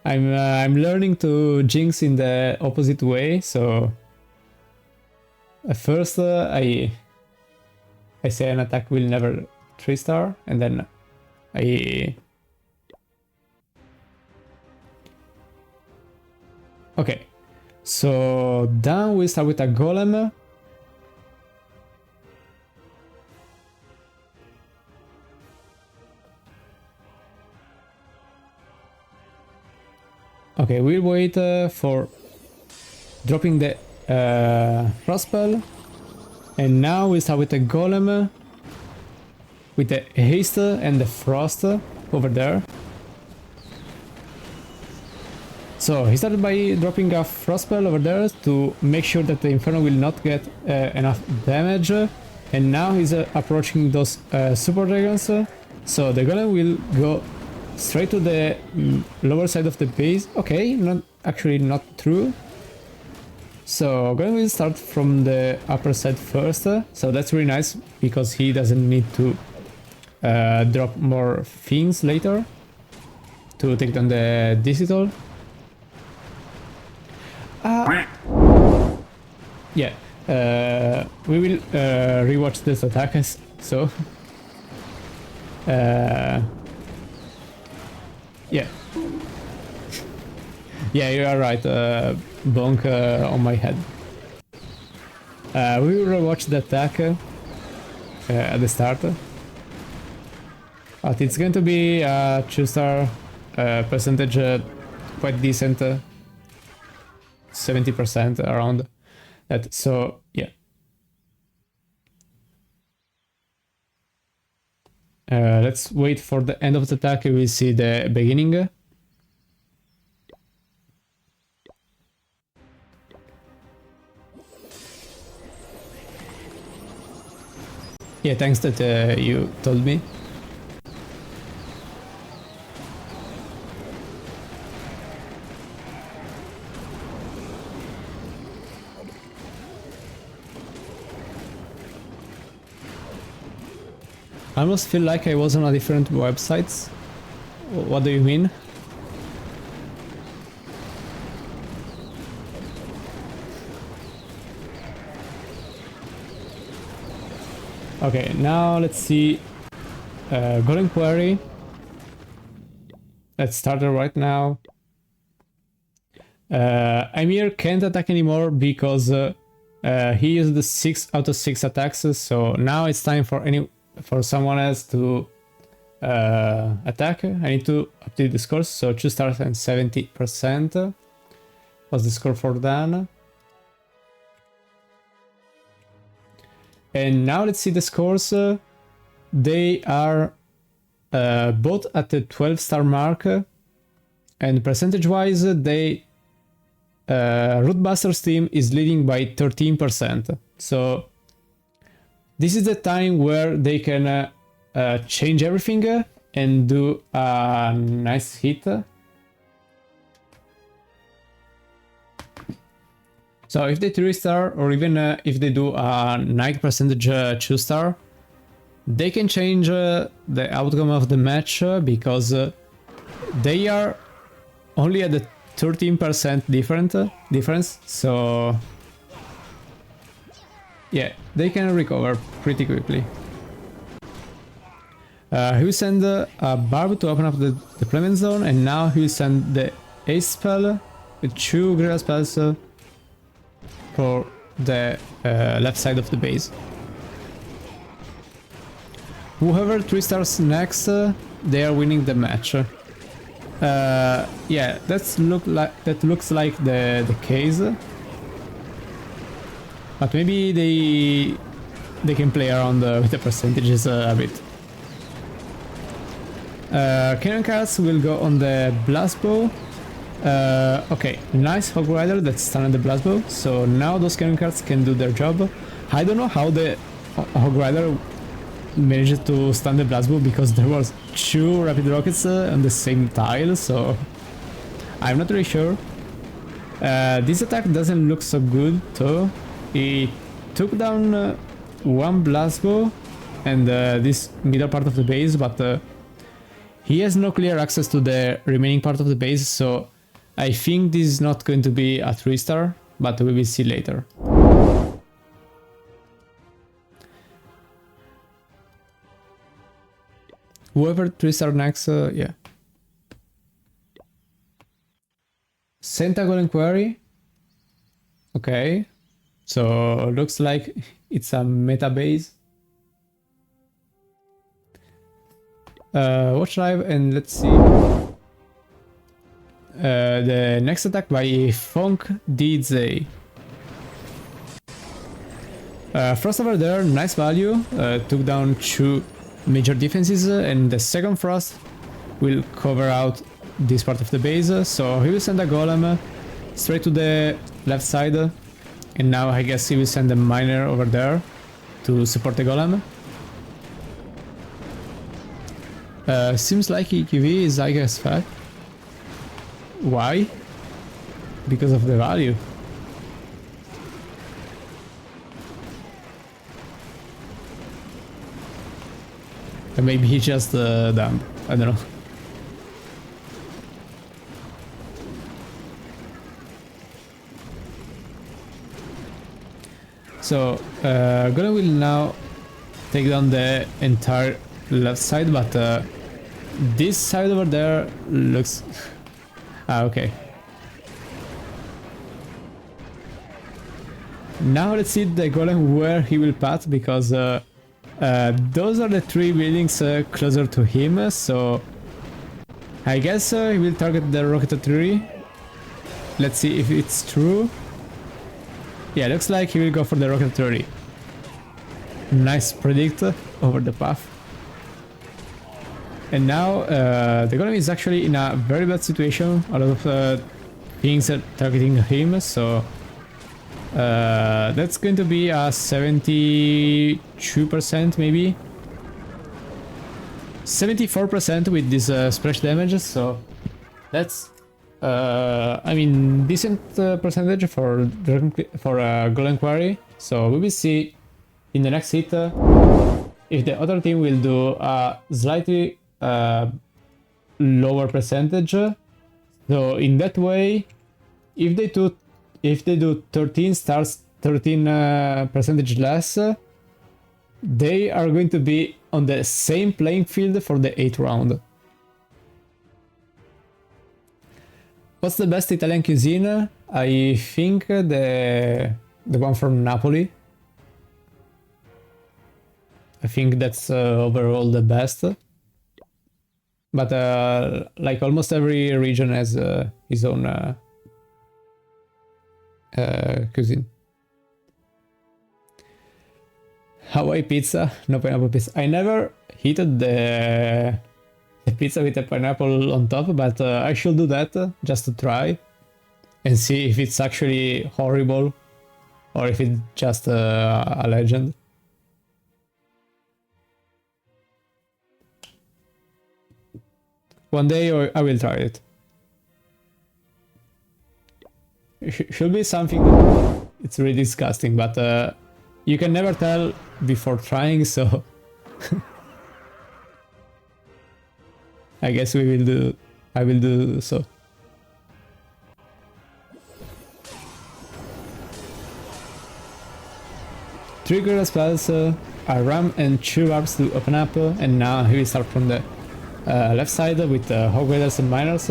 I'm learning to jinx in the opposite way. So at first I say an attack will never 3-star, and then okay, so then we start with a golem. Okay, we'll wait for dropping the frost spell, and now we start with the golem with the haste and the frost over there. So he started by dropping a frost spell over there to make sure that the Inferno will not get enough damage, and now he's approaching those super dragons. So the golem will go straight to the lower side of the base. Okay, not true. So golem will start from the upper side first. So that's really nice because he doesn't need to drop more things later to take down the digital. Yeah, we will rewatch this attack, so yeah, you are right, bonk on my head. We will rewatch the attack at the start, but it's going to be a 2-star percentage, quite decent. 70% around that, so yeah. Let's wait for the end of the attack. We will see the beginning. Yeah, thanks that you told me. I almost feel like I was on a different websites. What do you mean? Okay, now let's see Golden Quarry. Let's start it right now. Amir can't attack anymore because he used the 6 out of 6 attacks, so now it's time for someone else to attack. I need to update the scores, so 2 stars and 70% was the score for Dan. And now let's see the scores. They are both at the 12-star mark, and percentage-wise, they Rootbusters team is leading by 13%. So this is the time where they can change everything and do a nice hit. So if they 3-star, or even if they do a 9% 2-star, they can change the outcome of the match because they are only at the 13% difference. So Yeah, they can recover pretty quickly. He will send a Barb to open up the deployment zone, and now he will send the Ace spell with 2 Guerrilla spells for the left side of the base. Whoever 3 stars next, they are winning the match. Yeah, that looks like the case. But maybe they can play around with the percentages a bit. Cannon cards will go on the blast bow. Okay, nice Hog Rider that stunned the blast bow. So now those cannon cards can do their job. I don't know how the Hog Rider managed to stun the blast bow because there was 2 rapid rockets on the same tile. So I'm not really sure. This attack doesn't look so good though. He took down 1 blast bow and this middle part of the base, but he has no clear access to the remaining part of the base, so I think this is not going to be a 3-star, but we will see later. Whoever 3-star next, yeah. Senta Golem Quarry. Okay. So looks like it's a meta base. Watch live and let's see. The next attack by Funk DJ. Frost over there, nice value. Took down 2 major defenses, and the second Frost will cover out this part of the base. So he will send a Golem straight to the left side, and now I guess he will send a Miner over there to support the Golem. Seems like EQV is, I guess, fat. Why? Because of the value. Or maybe he just dumb. I don't know. So, Golem will now take down the entire left side, but this side over there looks... okay. Now let's see the Golem where he will path, because those are the 3 buildings closer to him, so I guess he will target the rocket artillery. Let's see if it's true. Yeah, looks like he will go for the rocket artillery. Nice predict over the path. And now the Golem is actually in a very bad situation. A lot of things are targeting him, so that's going to be a 72% maybe. 74% with this splash damage, so that's I mean decent percentage for Golem Quarry. So we will see in the next hit if the other team will do a slightly lower percentage. So in that way, if they do 13 stars, 13 percentage less, they are going to be on the same playing field for the 8th round. What's the best Italian cuisine? I think the one from Napoli. I think that's overall the best. But like almost every region has his own cuisine. Hawaii pizza, no pineapple pizza. I never heated the pizza with a pineapple on top, but I should do that just to try and see if it's actually horrible or if it's just a legend. One day I will try it. Should be something it's really disgusting, but you can never tell before trying, so I guess I will do so. 3 gorilla spells, a ram and 2 barbs to open up, and now he will start from the left side with hog waders and miners.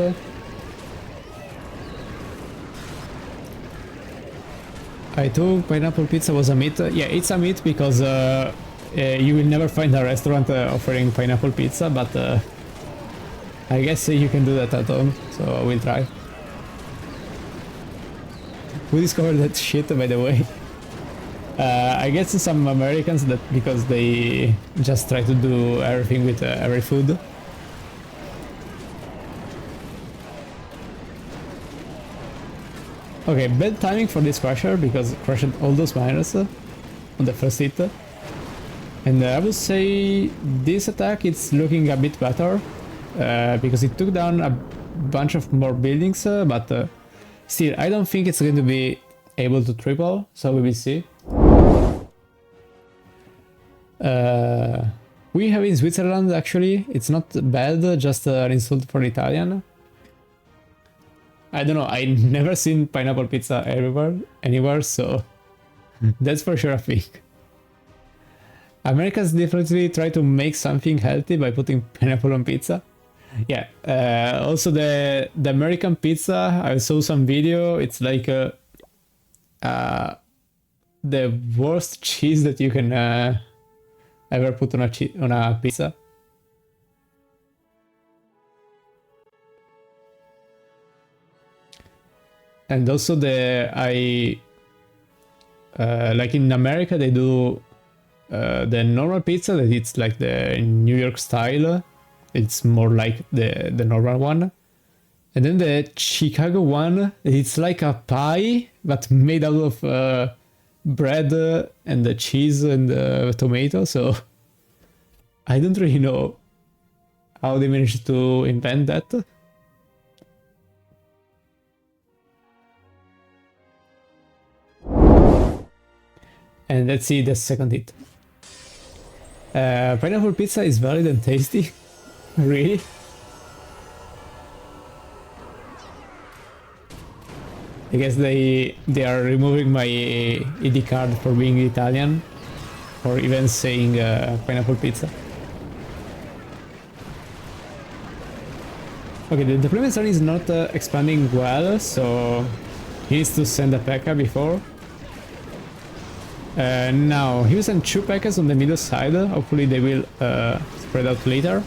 I thought pineapple pizza was a meat. Yeah, it's a meat because you will never find a restaurant offering pineapple pizza, but I guess you can do that at home, so we'll try. Who discovered that shit, by the way? I guess some Americans, that because they just try to do everything with every food. Okay, bad timing for this crusher because crushed all those miners on the first hit. And I would say this attack it's looking a bit better because it took down a bunch of more buildings, but still I don't think it's going to be able to triple, so we will see. We have in Switzerland actually, it's not bad, just an insult for Italian. I don't know, I never seen pineapple pizza anywhere, so that's for sure a thing. Americans definitely try to make something healthy by putting pineapple on pizza. Yeah, also the American pizza, I saw some video, it's like the worst cheese that you can ever put on a pizza. And also like in America they do the normal pizza that it's like the New York style. It's more like the normal one. And then the Chicago one, it's like a pie but made out of bread and the cheese and tomato. So I don't really know how they managed to invent that. And let's see the second hit. Pineapple pizza is valid and tasty. Really? I guess they are removing my ID card for being Italian, or even saying pineapple pizza. Okay, the deployment zone is not expanding well, so he needs to send a P.E.K.K.A. before. Now, he will send 2 P.E.K.K.A.s on the middle side, hopefully they will spread out later.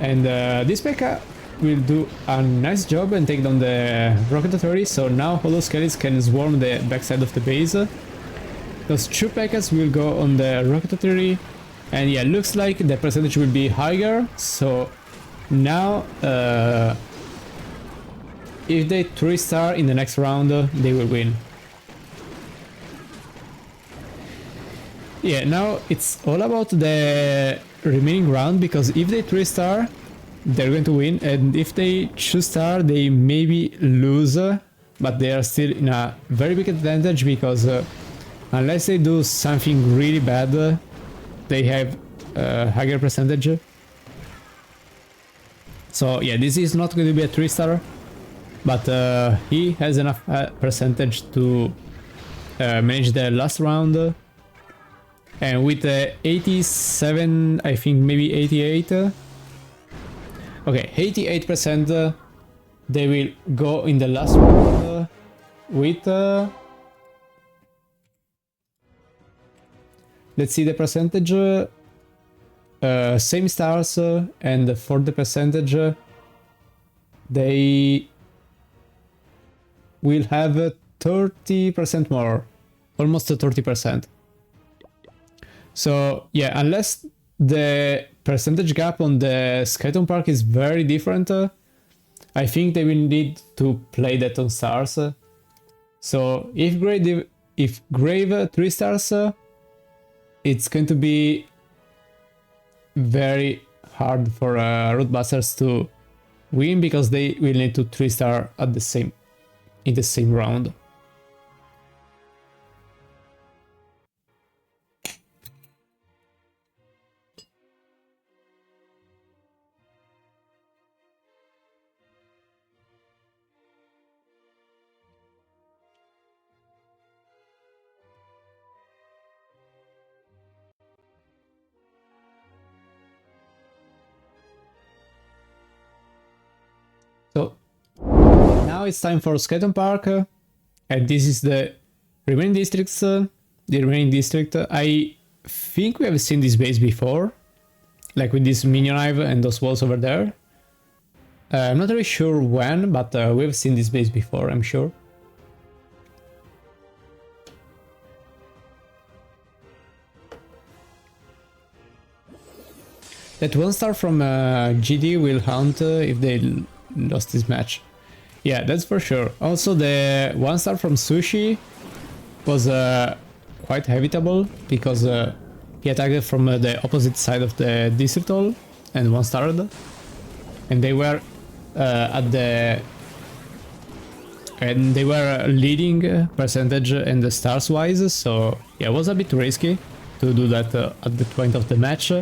And this P.E.K.K.A. will do a nice job and take down the rocket authority, so now Hollow Skellies can swarm the backside of the base. Those 2 P.E.K.K.A.s will go on the rocket authority, and yeah, looks like the percentage will be higher, so now if they 3-star in the next round, they will win. Yeah, now it's all about the remaining round, because if they 3-star, they're going to win, and if they 2-star, they maybe lose, but they are still in a very big advantage, because unless they do something really bad, they have a higher percentage. So yeah, this is not going to be a 3-star, but he has enough percentage to manage the last round. And with 87, I think maybe 88. Okay, 88%, they will go in the last round with... let's see the percentage. Same stars, and for the percentage, they will have 30% more, almost 30%. So yeah, unless the percentage gap on the Skeleton Park is very different, I think they will need to play that on stars. So if Grave 3 stars, it's going to be very hard for Rootbusters to win, because they will need to 3-star at the same in the same round. So now it's time for Skeleton Park, and this is the remaining districts. The remaining district, I think we have seen this base before, like with this minion hive and those walls over there. I'm not really sure when, but we've seen this base before, I'm sure. That 1-star from GD will hunt if they lost this match. Yeah, that's for sure. Also, the 1-star from Sushi was quite habitable because he attacked from the opposite side of the district hall and 1-starred. And they were leading percentage and the stars wise, so yeah, it was a bit risky to do that at the point of the match.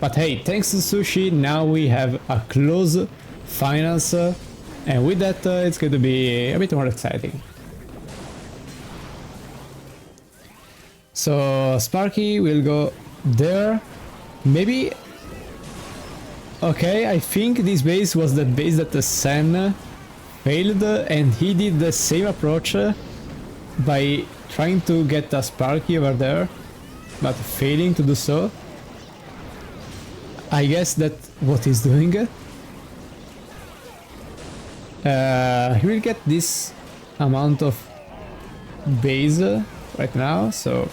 But hey, thanks to Sushi, now we have a close finals, and with that it's going to be a bit more exciting. So Sparky will go there, maybe. Okay, I think this base was the base that the Sen failed, and he did the same approach by trying to get a Sparky over there, but failing to do so. I guess that's what he's doing. He will get this amount of base right now, so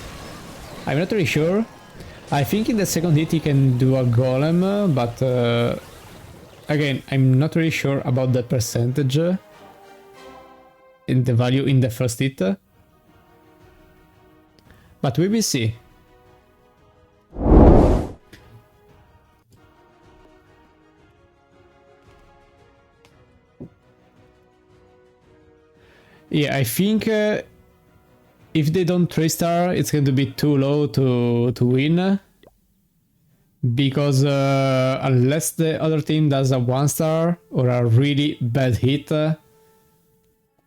I'm not really sure. I think in the second hit he can do a golem, but again, I'm not really sure about the percentage in the value in the first hit. But we will see. Yeah, I think if they don't 3-star, it's going to be too low to win. Because unless the other team does a 1-star or a really bad hit,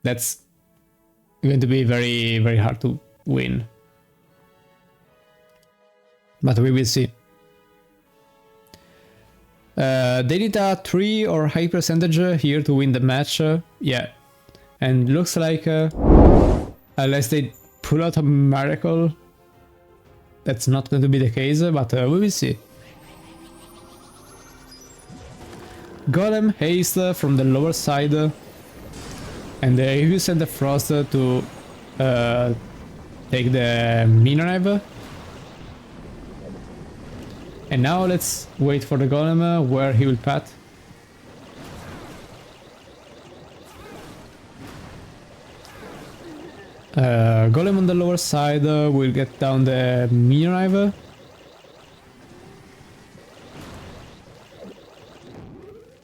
that's going to be very, very hard to win. But we will see. They need a 3 or high percentage here to win the match. Yeah. And looks like, unless they pull out a miracle, that's not going to be the case, but we will see. Golem haste from the lower side, and if you send the frost to take the minion hive. And now let's wait for the golem where he will pat. Golem on the lower side will get down the minion hive.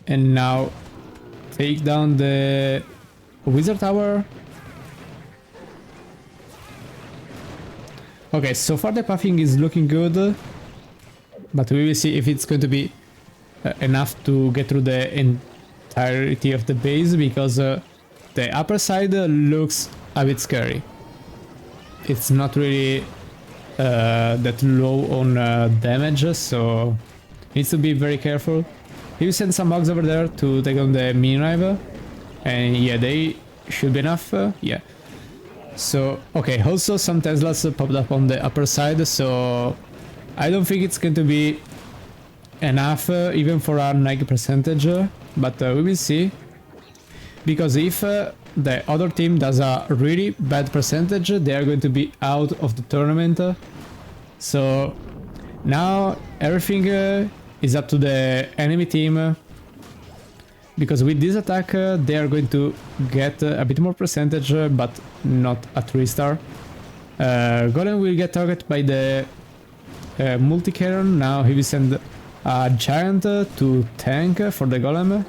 And now take down the wizard tower. Okay, so far the pathing is looking good, but we will see if it's going to be enough to get through the entirety of the base, because the upper side looks a bit scary. It's not really that low on damage, so needs to be very careful. He will send some bugs over there to take on the minion hive, and yeah, they should be enough. Yeah. So okay, also some Teslas popped up on the upper side, so I don't think it's going to be enough even for a 90 percentage, but we will see. Because if the other team does a really bad percentage, they are going to be out of the tournament. So now everything is up to the enemy team, because with this attack they are going to get a bit more percentage, but not a 3-star. Golem will get targeted by the multi-cannon. Now he will send a giant to tank for the golem.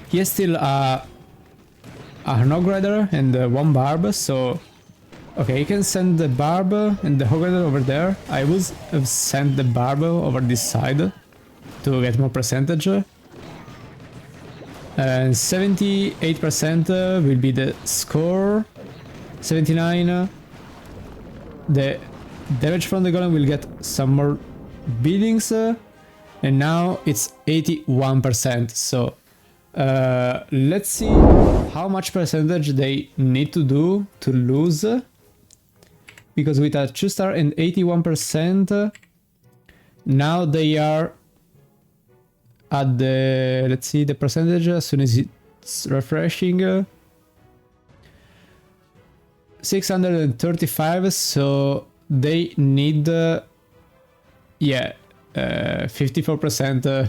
He has still a Hog Rider and one Barb, so okay, he can send the Barb and the Hog Rider over there. I will send the Barb over this side to get more percentage. And 78% will be the score. 79. The damage from the golem will get some more beatings, and now it's 81%. So Let's see how much percentage they need to do to lose. Because with a 2-star and 81%, now they are at the, let's see the percentage as soon as it's refreshing. 635, so they need, yeah, 54%.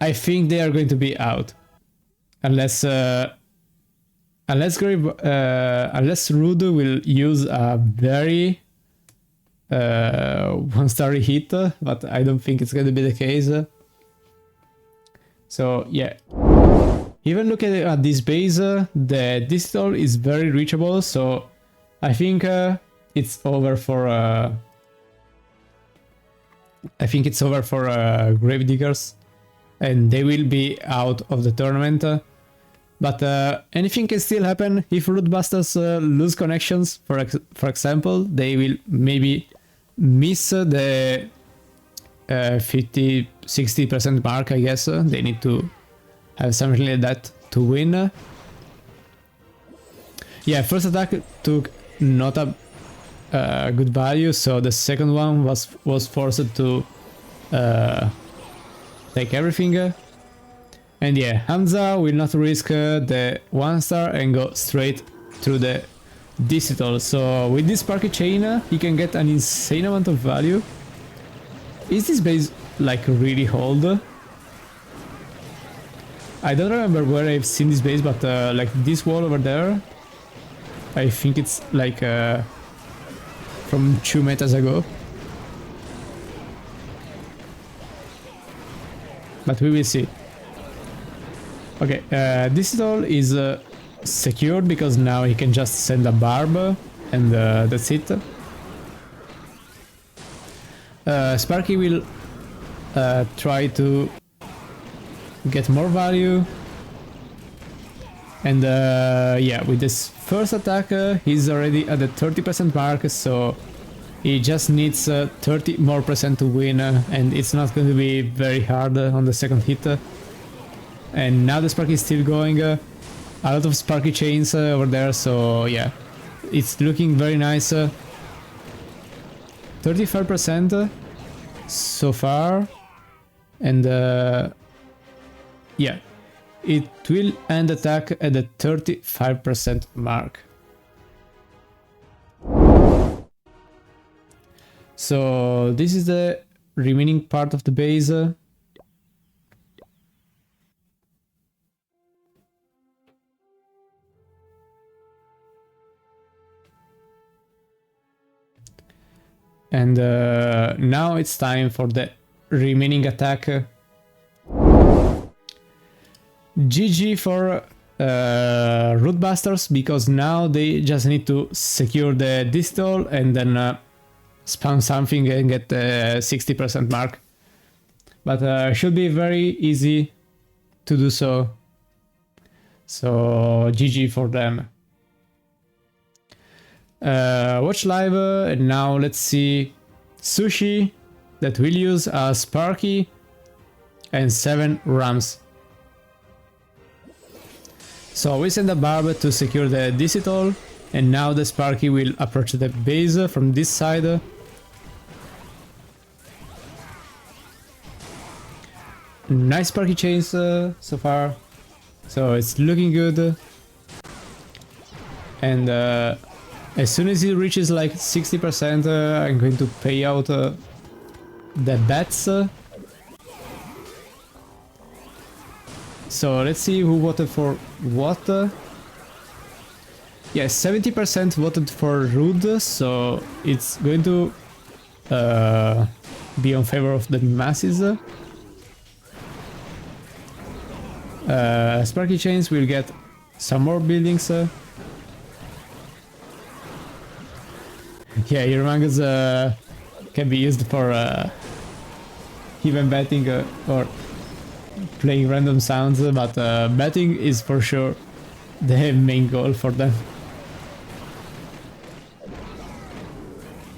I think they are going to be out, unless Rude will use a very 1-star hit, but I don't think it's going to be the case. So yeah, even looking at this base, the digital is very reachable. So I think it's over for Gravediggers, and they will be out of the tournament. But anything can still happen. If Rootbusters lose connections, for example, they will maybe miss the 50-60% mark, I guess. They need to have something like that to win. Yeah, first attack took not a good value, so the second one was forced to take everything. And yeah, Hamza will not risk the 1-star and go straight through the digital. So with this Sparky Chain, he can get an insane amount of value. Is this base like really old? I don't remember where I've seen this base, but like this wall over there, I think it's like from 2 metas ago. But we will see. Okay, digital is secured because now he can just send a barb and that's it. Sparky will try to get more value, and yeah, with this first attack he's already at the 30% mark, so he just needs 30 more percent to win, and it's not going to be very hard on the second hit. And now the Sparky is still going, a lot of Sparky chains over there, so yeah, it's looking very nice. 35% so far, and yeah, it will end attack at the 35% mark. So this is the remaining part of the base. And now it's time for the remaining attack. GG for Rootbusters, because now they just need to secure the digital and then spam something and get the 60% mark. But should be very easy to do so. So GG for them. Watch live, and now let's see Sushi that will use a Sparky and 7 Rams. So we send a barb to secure the digital, and now the Sparky will approach the base from this side. Nice Sparky chains so far, so it's looking good. And as soon as it reaches like 60%, I'm going to pay out the bets. So let's see who voted for what. Yeah, 70% voted for Rude, so it's going to be on favor of the masses. Sparky Chains will get some more buildings. Yeah, Humongous can be used for even betting or playing random sounds, but betting is for sure the main goal for them.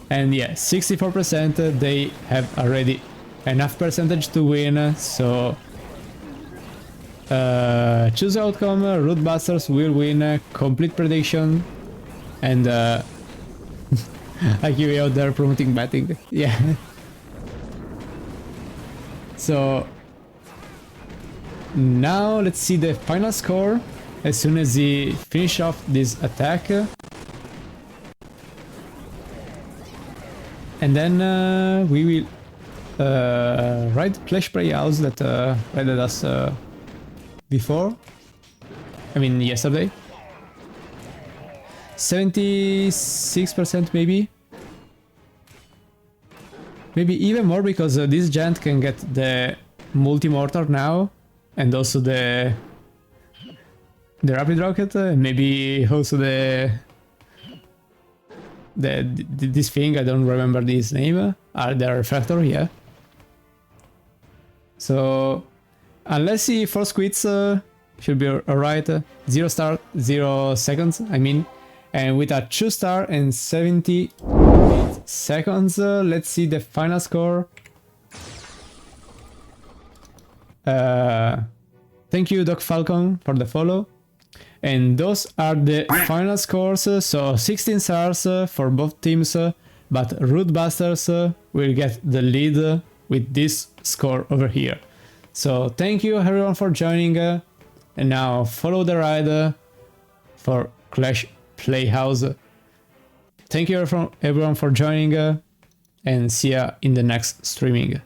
And yeah, 64%, they have already enough percentage to win, so Choose outcome, Rootbusters will win, complete prediction, and I give you out there promoting betting. Yeah. So now let's see the final score as soon as he finish off this attack. And then we will ride Clash Playhouse that raided us before. I mean yesterday. 76% maybe. Maybe even more because this giant can get the multi-mortar now. And also the rapid rocket, maybe also this thing, I don't remember this name, the refractor, yeah. So unless he force quits, should be alright. 0 star, 0 seconds, I mean, and with a 2 star and 78 seconds, let's see the final score. Thank you, Doc Falcon, for the follow. And those are the final scores. So 16 stars for both teams, but Rootbusters will get the lead with this score over here. So thank you everyone for joining, and now follow the ride for Clash Playhouse. Thank you everyone for joining, and see ya in the next streaming.